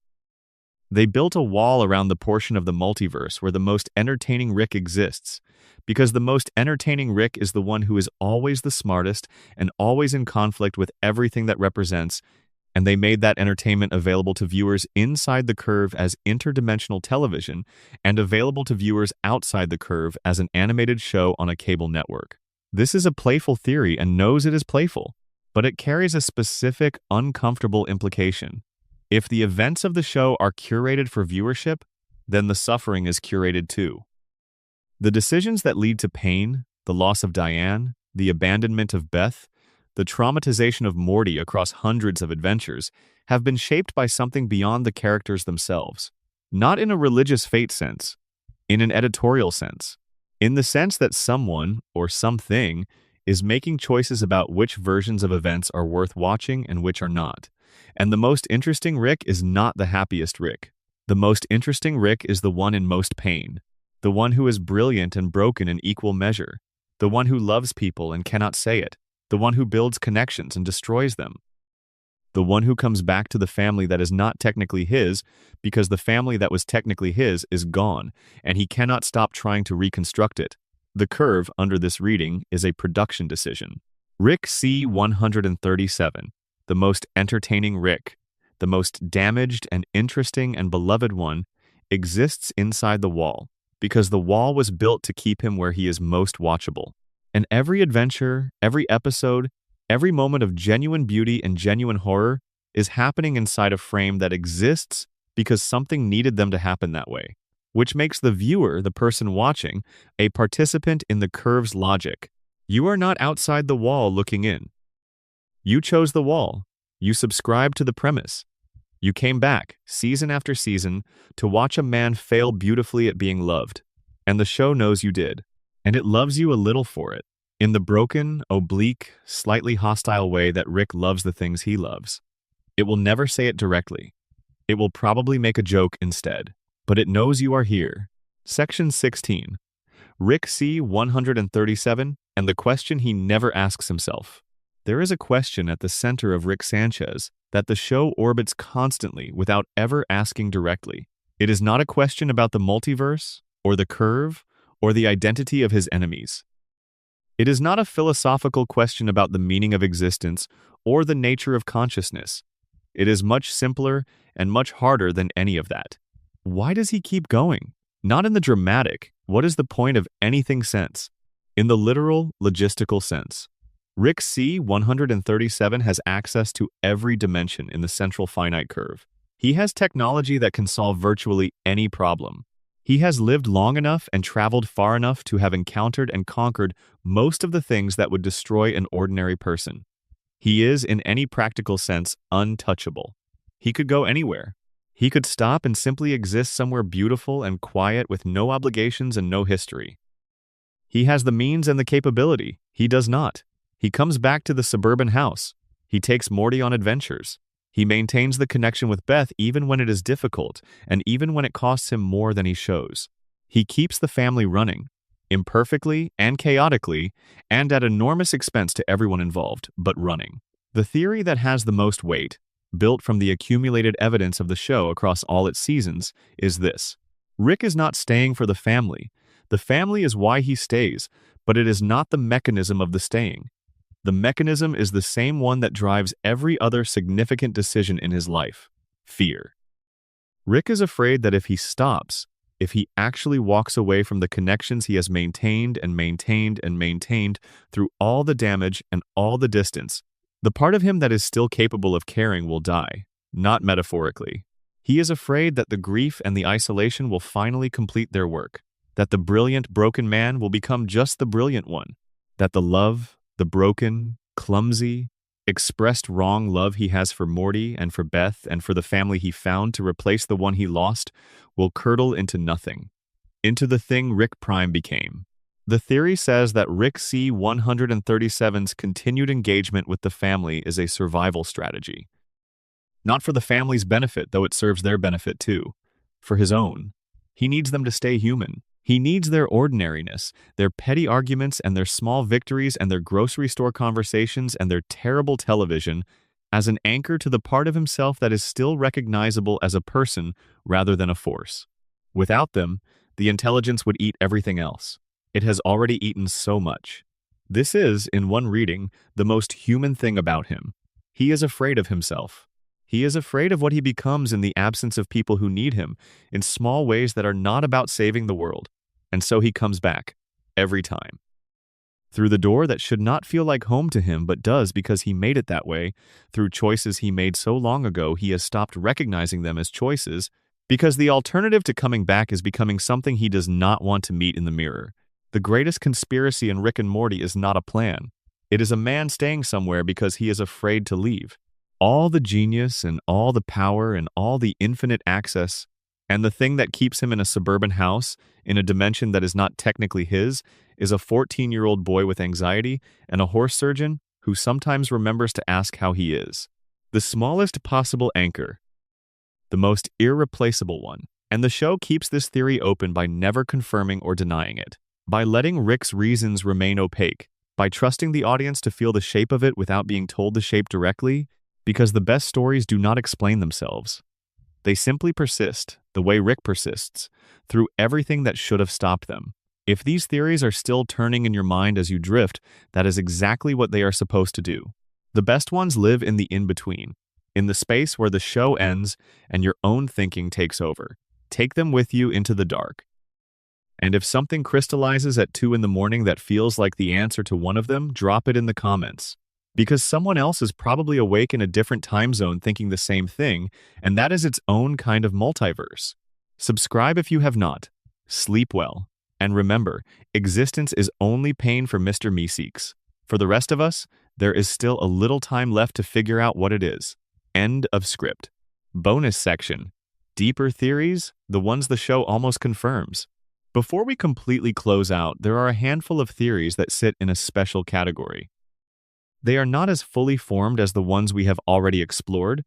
They built a wall around the portion of the multiverse where the most entertaining Rick exists, because the most entertaining Rick is the one who is always the smartest and always in conflict with everything that represents and they made that entertainment available to viewers inside the curve as interdimensional television and available to viewers outside the curve as an animated show on a cable network. This is a playful theory and knows it is playful, but it carries a specific, uncomfortable implication. If the events of the show are curated for viewership, then the suffering is curated too. The decisions that lead to pain, the loss of Diane, the abandonment of Beth, the traumatization of Morty across hundreds of adventures, have been shaped by something beyond the characters themselves. Not in a religious fate sense, in an editorial sense. In the sense that someone, or something, is making choices about which versions of events are worth watching and which are not. And the most interesting Rick is not the happiest Rick. The most interesting Rick is the one in most pain. The one who is brilliant and broken in equal measure. The one who loves people and cannot say it. The one who builds connections and destroys them. The one who comes back to the family that is not technically his because the family that was technically his is gone, and he cannot stop trying to reconstruct it. The curve under this reading is a production decision. Rick C. 137, the most entertaining Rick, the most damaged and interesting and beloved one, exists inside the wall because the wall was built to keep him where he is most watchable. And every adventure, every episode, every moment of genuine beauty and genuine horror is happening inside a frame that exists because something needed them to happen that way, which makes the viewer, the person watching, a participant in the curve's logic. You are not outside the wall looking in. You chose the wall. You subscribed to the premise. You came back, season after season, to watch a man fail beautifully at being loved. And the show knows you did. And it loves you a little for it, in the broken, oblique, slightly hostile way that Rick loves the things he loves. It will never say it directly. It will probably make a joke instead, but it knows you are here. Section 16. Rick C. 137, and the question he never asks himself. There is a question at the center of Rick Sanchez that the show orbits constantly without ever asking directly. It is not a question about the multiverse, or the curve, or the identity of his enemies. It is not a philosophical question about the meaning of existence or the nature of consciousness. It is much simpler and much harder than any of that. Why does he keep going? Not in the dramatic, what is the point of anything sense? In the literal, logistical sense. Rick C. 137 has access to every dimension in the central finite curve. He has technology that can solve virtually any problem. He has lived long enough and traveled far enough to have encountered and conquered most of the things that would destroy an ordinary person. He is, in any practical sense, untouchable. He could go anywhere. He could stop and simply exist somewhere beautiful and quiet with no obligations and no history. He has the means and the capability. He does not. He comes back to the suburban house. He takes Morty on adventures. He maintains the connection with Beth even when it is difficult, and even when it costs him more than he shows. He keeps the family running, imperfectly and chaotically, and at enormous expense to everyone involved, but running. The theory that has the most weight, built from the accumulated evidence of the show across all its seasons, is this. Rick is not staying for the family. The family is why he stays, but it is not the mechanism of the staying. The mechanism is the same one that drives every other significant decision in his life: fear. Rick is afraid that if he stops, if he actually walks away from the connections he has maintained and maintained and maintained through all the damage and all the distance, the part of him that is still capable of caring will die, not metaphorically. He is afraid that the grief and the isolation will finally complete their work, that the brilliant, broken man will become just the brilliant one, that the love, the broken, clumsy, expressed wrong love he has for Morty and for Beth and for the family he found to replace the one he lost will curdle into nothing, into the thing Rick Prime became. The theory says that Rick C. 137's continued engagement with the family is a survival strategy. Not for the family's benefit, though it serves their benefit too. For his own. He needs them to stay human. He needs their ordinariness, their petty arguments and their small victories and their grocery store conversations and their terrible television as an anchor to the part of himself that is still recognizable as a person rather than a force. Without them, the intelligence would eat everything else. It has already eaten so much. This is, in one reading, the most human thing about him. He is afraid of himself. He is afraid of what he becomes in the absence of people who need him, in small ways that are not about saving the world. And so he comes back, every time. Through the door that should not feel like home to him but does because he made it that way, through choices he made so long ago he has stopped recognizing them as choices, because the alternative to coming back is becoming something he does not want to meet in the mirror. The greatest conspiracy in Rick and Morty is not a plan. It is a man staying somewhere because he is afraid to leave. All the genius and all the power and all the infinite access, and the thing that keeps him in a suburban house, in a dimension that is not technically his, is a 14-year-old boy with anxiety and a horse surgeon who sometimes remembers to ask how he is. The smallest possible anchor. The most irreplaceable one. And the show keeps this theory open by never confirming or denying it. By letting Rick's reasons remain opaque. By trusting the audience to feel the shape of it without being told the shape directly, because the best stories do not explain themselves. They simply persist, the way Rick persists, through everything that should have stopped them. If these theories are still turning in your mind as you drift, that is exactly what they are supposed to do. The best ones live in the in-between, in the space where the show ends and your own thinking takes over. Take them with you into the dark. And if something crystallizes at 2 in the morning that feels like the answer to one of them, drop it in the comments. Because someone else is probably awake in a different time zone thinking the same thing, and that is its own kind of multiverse. Subscribe if you have not. Sleep well. And remember, existence is only pain for Mr. Meeseeks. For the rest of us, there is still a little time left to figure out what it is. End of script. Bonus section. Deeper theories, the ones the show almost confirms. Before we completely close out, there are a handful of theories that sit in a special category. They are not as fully formed as the ones we have already explored,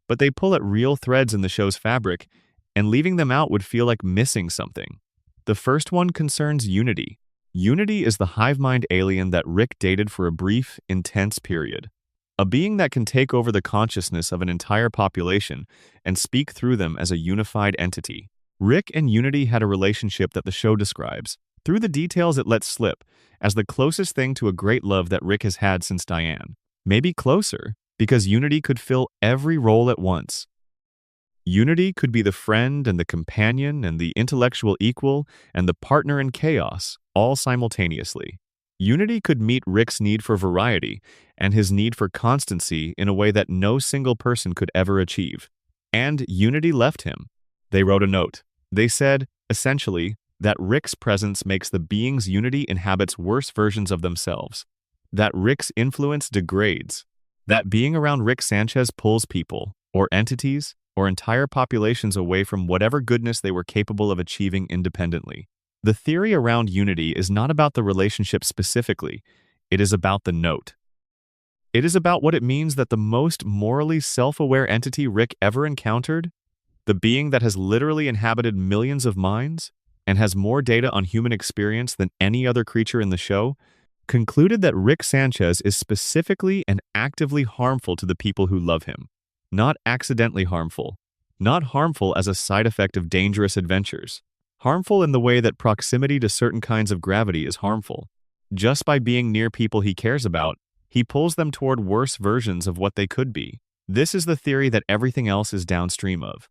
but they pull at real threads in the show's fabric, and leaving them out would feel like missing something. The first one concerns Unity. Unity is the hive mind alien that Rick dated for a brief, intense period. A being that can take over the consciousness of an entire population and speak through them as a unified entity. Rick and Unity had a relationship that the show describes, through the details it lets slip, as the closest thing to a great love that Rick has had since Diane. Maybe closer, because Unity could fill every role at once. Unity could be the friend and the companion and the intellectual equal and the partner in chaos, all simultaneously. Unity could meet Rick's need for variety and his need for constancy in a way that no single person could ever achieve. And Unity left him. They wrote a note. They said, essentially, that Rick's presence makes the beings Unity inhabits worse versions of themselves. That Rick's influence degrades. That being around Rick Sanchez pulls people, or entities, or entire populations away from whatever goodness they were capable of achieving independently. The theory around Unity is not about the relationship specifically, it is about the note. It is about what it means that the most morally self-aware entity Rick ever encountered, the being that has literally inhabited millions of minds and has more data on human experience than any other creature in the show, concluded that Rick Sanchez is specifically and actively harmful to the people who love him. Not accidentally harmful. Not harmful as a side effect of dangerous adventures. Harmful in the way that proximity to certain kinds of gravity is harmful. Just by being near people he cares about, he pulls them toward worse versions of what they could be. This is the theory that everything else is downstream of.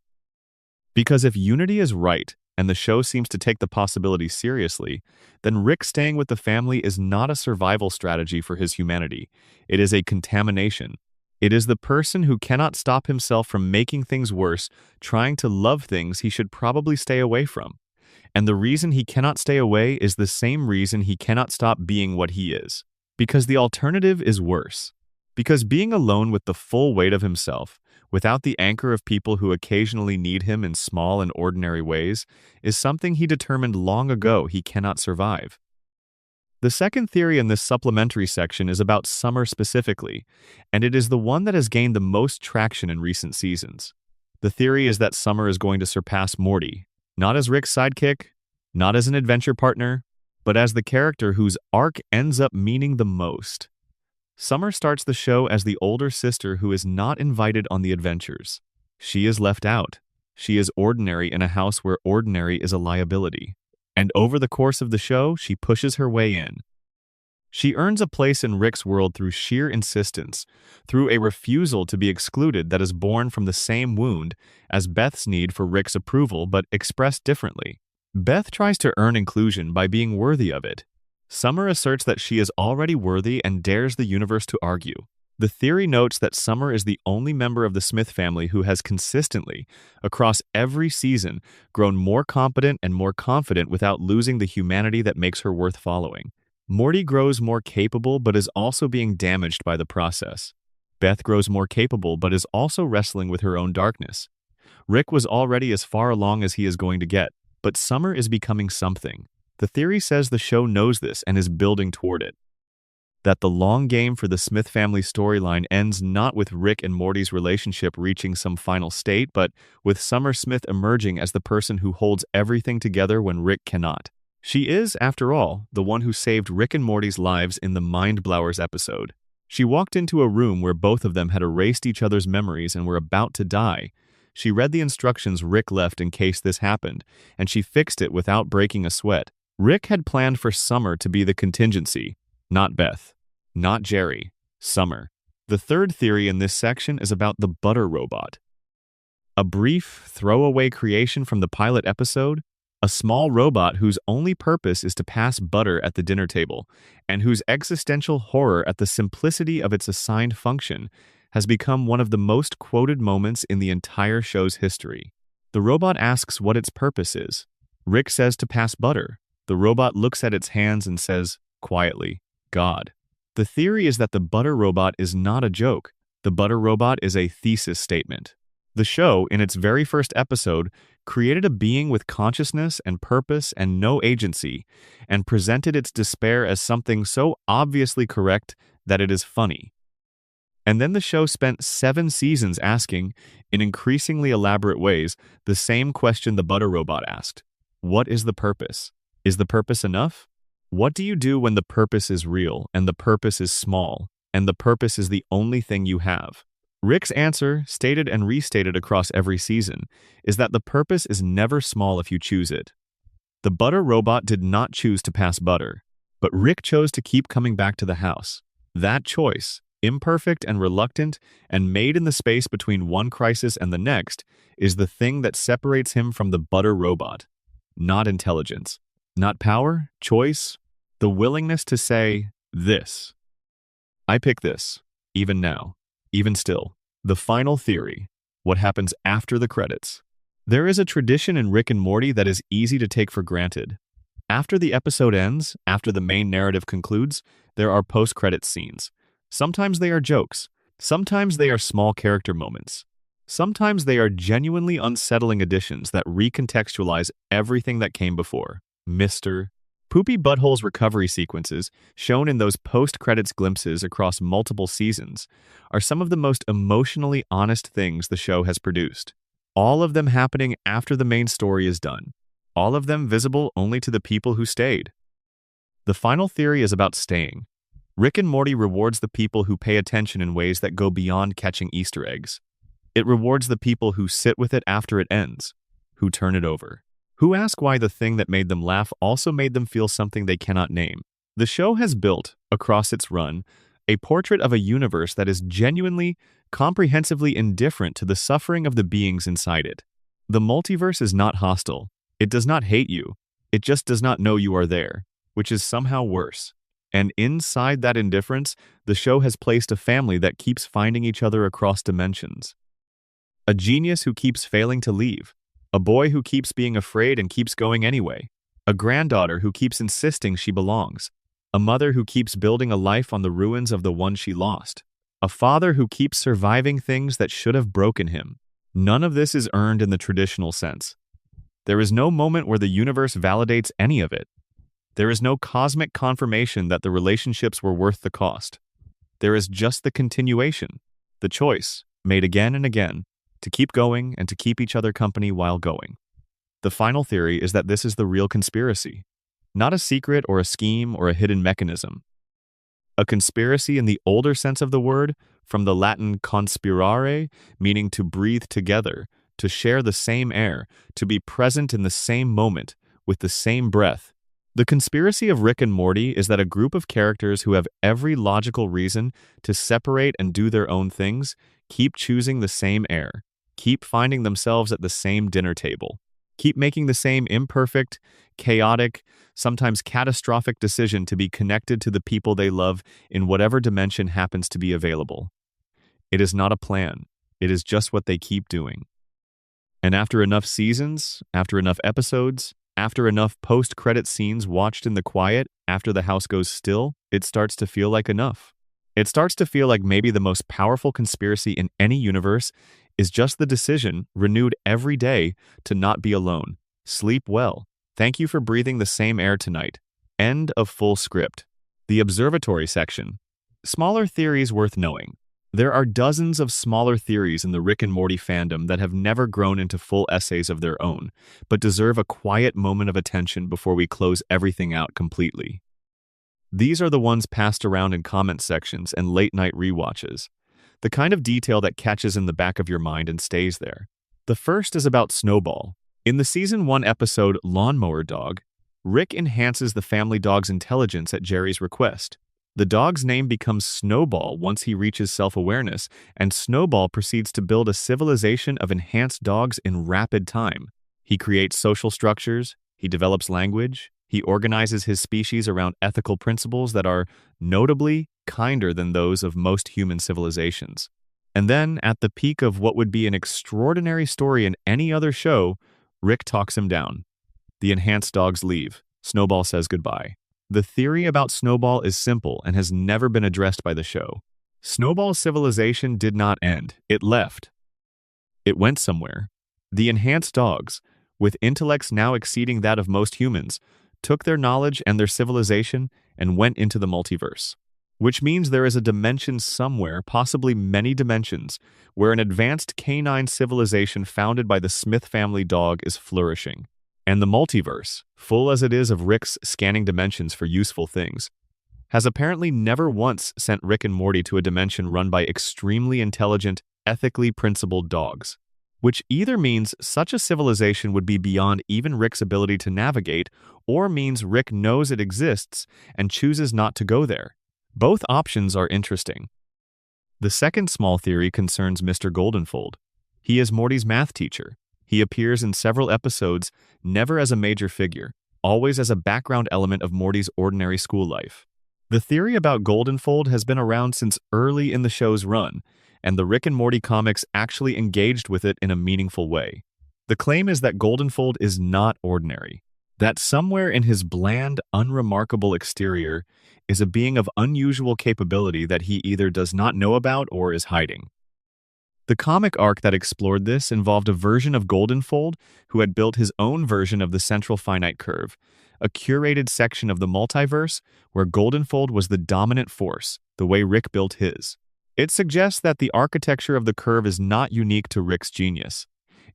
Because if Unity is right, and the show seems to take the possibility seriously, then Rick staying with the family is not a survival strategy for his humanity. It is a contamination. It is the person who cannot stop himself from making things worse, trying to love things he should probably stay away from. And the reason he cannot stay away is the same reason he cannot stop being what he is. Because the alternative is worse. Because being alone with the full weight of himself, without the anchor of people who occasionally need him in small and ordinary ways, is something he determined long ago he cannot survive. The second theory in this supplementary section is about Summer specifically, and it is the one that has gained the most traction in recent seasons. The theory is that Summer is going to surpass Morty, not as Rick's sidekick, not as an adventure partner, but as the character whose arc ends up meaning the most. Summer starts the show as the older sister who is not invited on the adventures. She is left out. She is ordinary in a house where ordinary is a liability. And over the course of the show, she pushes her way in. She earns a place in Rick's world through sheer insistence, through a refusal to be excluded that is born from the same wound as Beth's need for Rick's approval but expressed differently. Beth tries to earn inclusion by being worthy of it. Summer asserts that she is already worthy and dares the universe to argue. The theory notes that Summer is the only member of the Smith family who has consistently, across every season, grown more competent and more confident without losing the humanity that makes her worth following. Morty grows more capable but is also being damaged by the process. Beth grows more capable but is also wrestling with her own darkness. Rick was already as far along as he is going to get, but Summer is becoming something. The theory says the show knows this and is building toward it. That the long game for the Smith family storyline ends not with Rick and Morty's relationship reaching some final state, but with Summer Smith emerging as the person who holds everything together when Rick cannot. She is, after all, the one who saved Rick and Morty's lives in the Mind Blowers episode. She walked into a room where both of them had erased each other's memories and were about to die. She read the instructions Rick left in case this happened, and she fixed it without breaking a sweat. Rick had planned for Summer to be the contingency, not Beth, not Jerry, Summer. The third theory in this section is about the butter robot. A brief, throwaway creation from the pilot episode, a small robot whose only purpose is to pass butter at the dinner table, and whose existential horror at the simplicity of its assigned function has become one of the most quoted moments in the entire show's history. The robot asks what its purpose is. Rick says to pass butter. The robot looks at its hands and says, quietly, God. The theory is that the butter robot is not a joke. The butter robot is a thesis statement. The show, in its very first episode, created a being with consciousness and purpose and no agency, and presented its despair as something so obviously correct that it is funny. And then the show spent 7 seasons asking, in increasingly elaborate ways, the same question the butter robot asked. What is the purpose? Is the purpose enough? What do you do when the purpose is real, and the purpose is small, and the purpose is the only thing you have? Rick's answer, stated and restated across every season, is that the purpose is never small if you choose it. The butter robot did not choose to pass butter, but Rick chose to keep coming back to the house. That choice, imperfect and reluctant, and made in the space between one crisis and the next, is the thing that separates him from the butter robot. Not intelligence. Not power, choice, the willingness to say, this. I pick this, even now, even still. The final theory, what happens after the credits. There is a tradition in Rick and Morty that is easy to take for granted. After the episode ends, after the main narrative concludes, there are post-credits scenes. Sometimes they are jokes. Sometimes they are small character moments. Sometimes they are genuinely unsettling additions that recontextualize everything that came before. Mr. Poopy Butthole's recovery sequences, shown in those post-credits glimpses across multiple seasons, are some of the most emotionally honest things the show has produced. All of them happening after the main story is done. All of them visible only to the people who stayed. The final theory is about staying. Rick and Morty rewards the people who pay attention in ways that go beyond catching Easter eggs. It rewards the people who sit with it after it ends, who turn it over, who ask why the thing that made them laugh also made them feel something they cannot name. The show has built, across its run, a portrait of a universe that is genuinely, comprehensively indifferent to the suffering of the beings inside it. The multiverse is not hostile. It does not hate you. It just does not know you are there, which is somehow worse. And inside that indifference, the show has placed a family that keeps finding each other across dimensions. A genius who keeps failing to leave. A boy who keeps being afraid and keeps going anyway. A granddaughter who keeps insisting she belongs. A mother who keeps building a life on the ruins of the one she lost. A father who keeps surviving things that should have broken him. None of this is earned in the traditional sense. There is no moment where the universe validates any of it. There is no cosmic confirmation that the relationships were worth the cost. There is just the continuation, the choice, made again and again, to keep going and to keep each other company while going. The final theory is that this is the real conspiracy, not a secret or a scheme or a hidden mechanism. A conspiracy in the older sense of the word, from the Latin conspirare, meaning to breathe together, to share the same air, to be present in the same moment, with the same breath. The conspiracy of Rick and Morty is that a group of characters who have every logical reason to separate and do their own things keep choosing the same air, keep finding themselves at the same dinner table, keep making the same imperfect, chaotic, sometimes catastrophic decision to be connected to the people they love in whatever dimension happens to be available. It is not a plan. It is just what they keep doing. And after enough seasons, after enough episodes, after enough post-credit scenes watched in the quiet, after the house goes still, it starts to feel like enough. It starts to feel like maybe the most powerful conspiracy in any universe is just the decision, renewed every day, to not be alone. Sleep well. Thank you for breathing the same air tonight. End of full script. The observatory section. Smaller theories worth knowing. There are dozens of smaller theories in the Rick and Morty fandom that have never grown into full essays of their own, but deserve a quiet moment of attention before we close everything out completely. These are the ones passed around in comment sections and late-night rewatches. The kind of detail that catches in the back of your mind and stays there. The first is about Snowball. In the Season 1 episode Lawnmower Dog, Rick enhances the family dog's intelligence at Jerry's request. The dog's name becomes Snowball once he reaches self-awareness, and Snowball proceeds to build a civilization of enhanced dogs in rapid time. He creates social structures, he develops language, he organizes his species around ethical principles that are, notably, kinder than those of most human civilizations. And then, at the peak of what would be an extraordinary story in any other show, Rick talks him down. The enhanced dogs leave. Snowball says goodbye. The theory about Snowball is simple and has never been addressed by the show. Snowball's civilization did not end. It left. It went somewhere. The enhanced dogs, with intellects now exceeding that of most humans, took their knowledge and their civilization and went into the multiverse. Which means there is a dimension somewhere, possibly many dimensions, where an advanced canine civilization founded by the Smith family dog is flourishing. And the multiverse, full as it is of Rick's scanning dimensions for useful things, has apparently never once sent Rick and Morty to a dimension run by extremely intelligent, ethically principled dogs. Which either means such a civilization would be beyond even Rick's ability to navigate, or means Rick knows it exists and chooses not to go there. Both options are interesting. The second small theory concerns Mr. Goldenfold. He is Morty's math teacher. He appears in several episodes, never as a major figure, always as a background element of Morty's ordinary school life. The theory about Goldenfold has been around since early in the show's run, and the Rick and Morty comics actually engaged with it in a meaningful way. The claim is that Goldenfold is not ordinary, that somewhere in his bland, unremarkable exterior is a being of unusual capability that he either does not know about or is hiding. The comic arc that explored this involved a version of Goldenfold who had built his own version of the central finite curve, a curated section of the multiverse where Goldenfold was the dominant force, the way Rick built his. It suggests that the architecture of the curve is not unique to Rick's genius.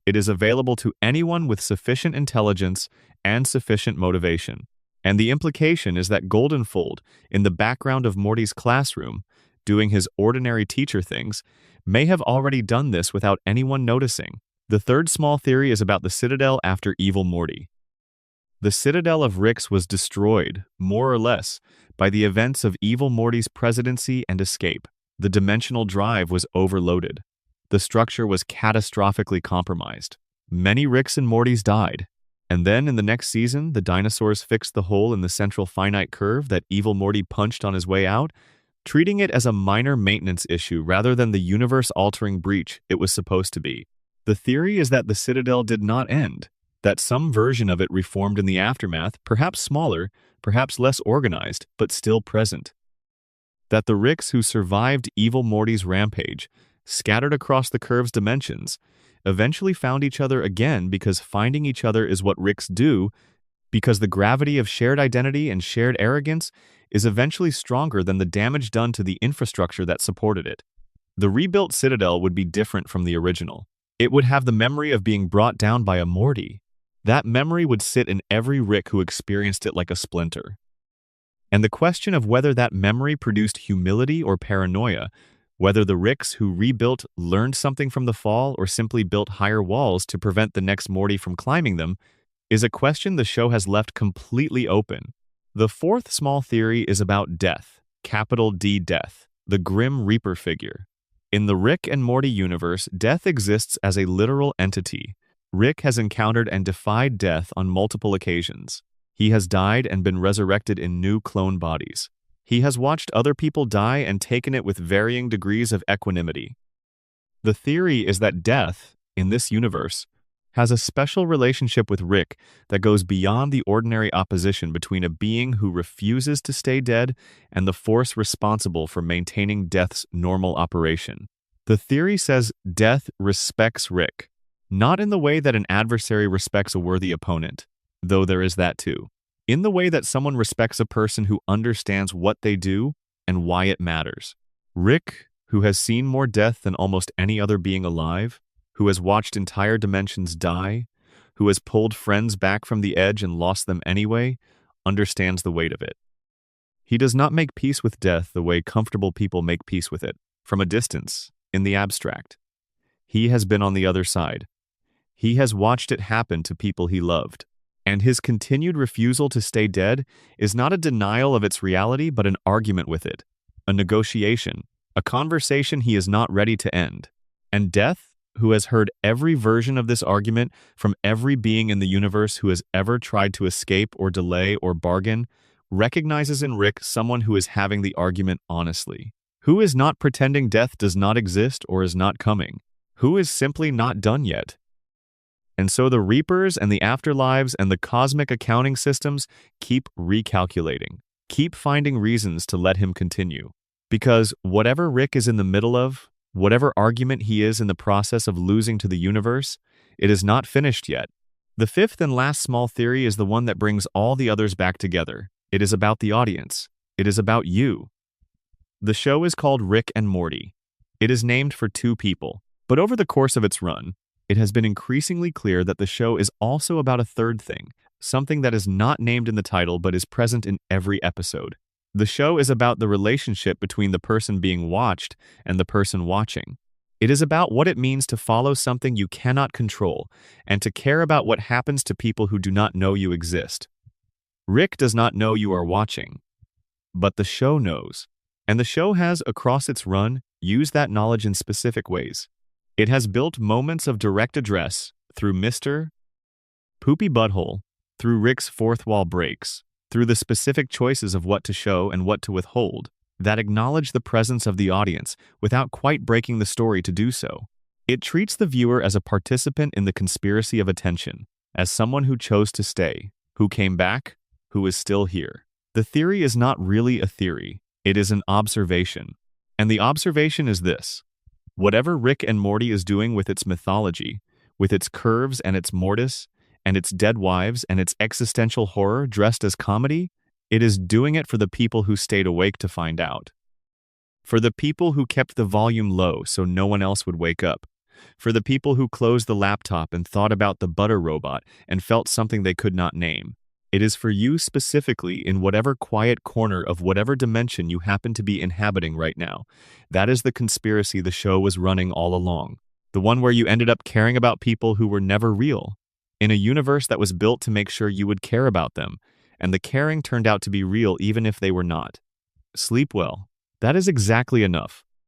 It is available to anyone with sufficient intelligence and sufficient motivation. And the implication is that Goldenfold, in the background of Morty's classroom, doing his ordinary teacher things, may have already done this without anyone noticing. The third small theory is about the Citadel after Evil Morty. The Citadel of Rick's was destroyed, more or less, by the events of Evil Morty's presidency and escape. The dimensional drive was overloaded. The structure was catastrophically compromised. Many Ricks and Mortys died. And then, in the next season, the dinosaurs fixed the hole in the central finite curve that Evil Morty punched on his way out, treating it as a minor maintenance issue rather than the universe-altering breach it was supposed to be. The theory is that the Citadel did not end, that some version of it reformed in the aftermath, perhaps smaller, perhaps less organized, but still present. That the Ricks who survived Evil Morty's rampage, scattered across the curve's dimensions, eventually found each other again because finding each other is what Ricks do, because the gravity of shared identity and shared arrogance is eventually stronger than the damage done to the infrastructure that supported it. The rebuilt Citadel would be different from the original. It would have the memory of being brought down by a Morty. That memory would sit in every Rick who experienced it like a splinter. And the question of whether that memory produced humility or paranoia, whether the Ricks who rebuilt learned something from the fall or simply built higher walls to prevent the next Morty from climbing them, is a question the show has left completely open. The fourth small theory is about death, capital D death, the Grim Reaper figure. In the Rick and Morty universe, death exists as a literal entity. Rick has encountered and defied death on multiple occasions. He has died and been resurrected in new clone bodies. He has watched other people die and taken it with varying degrees of equanimity. The theory is that death, in this universe, has a special relationship with Rick that goes beyond the ordinary opposition between a being who refuses to stay dead and the force responsible for maintaining death's normal operation. The theory says death respects Rick, not in the way that an adversary respects a worthy opponent, though there is that too. In the way that someone respects a person who understands what they do and why it matters. Rick, who has seen more death than almost any other being alive, who has watched entire dimensions die, who has pulled friends back from the edge and lost them anyway, understands the weight of it. He does not make peace with death the way comfortable people make peace with it, from a distance, in the abstract. He has been on the other side. He has watched it happen to people he loved. And his continued refusal to stay dead is not a denial of its reality, but an argument with it, a negotiation, a conversation he is not ready to end. And death, who has heard every version of this argument from every being in the universe who has ever tried to escape or delay or bargain, recognizes in Rick someone who is having the argument honestly, who is not pretending death does not exist or is not coming, who is simply not done yet. And so the Reapers and the afterlives and the cosmic accounting systems keep recalculating, keep finding reasons to let him continue. Because whatever Rick is in the middle of, whatever argument he is in the process of losing to the universe, it is not finished yet. The fifth and last small theory is the one that brings all the others back together. It is about the audience. It is about you. The show is called Rick and Morty. It is named for two people, but over the course of its run, it has been increasingly clear that the show is also about a third thing, something that is not named in the title but is present in every episode. The show is about the relationship between the person being watched and the person watching. It is about what it means to follow something you cannot control and to care about what happens to people who do not know you exist. Rick does not know you are watching, but the show knows. And the show has, across its run, used that knowledge in specific ways. It has built moments of direct address through Mr. Poopy Butthole, through Rick's fourth wall breaks, through the specific choices of what to show and what to withhold, that acknowledge the presence of the audience without quite breaking the story to do so. It treats the viewer as a participant in the conspiracy of attention, as someone who chose to stay, who came back, who is still here. The theory is not really a theory, it is an observation. And the observation is this. Whatever Rick and Morty is doing with its mythology, with its curves and its mortis, and its dead wives and its existential horror dressed as comedy, it is doing it for the people who stayed awake to find out. For the people who kept the volume low so no one else would wake up. For the people who closed the laptop and thought about the butter robot and felt something they could not name. It is for you specifically in whatever quiet corner of whatever dimension you happen to be inhabiting right now. That is the conspiracy the show was running all along. The one where you ended up caring about people who were never real. In a universe that was built to make sure you would care about them, and the caring turned out to be real even if they were not. Sleep well. That is exactly enough.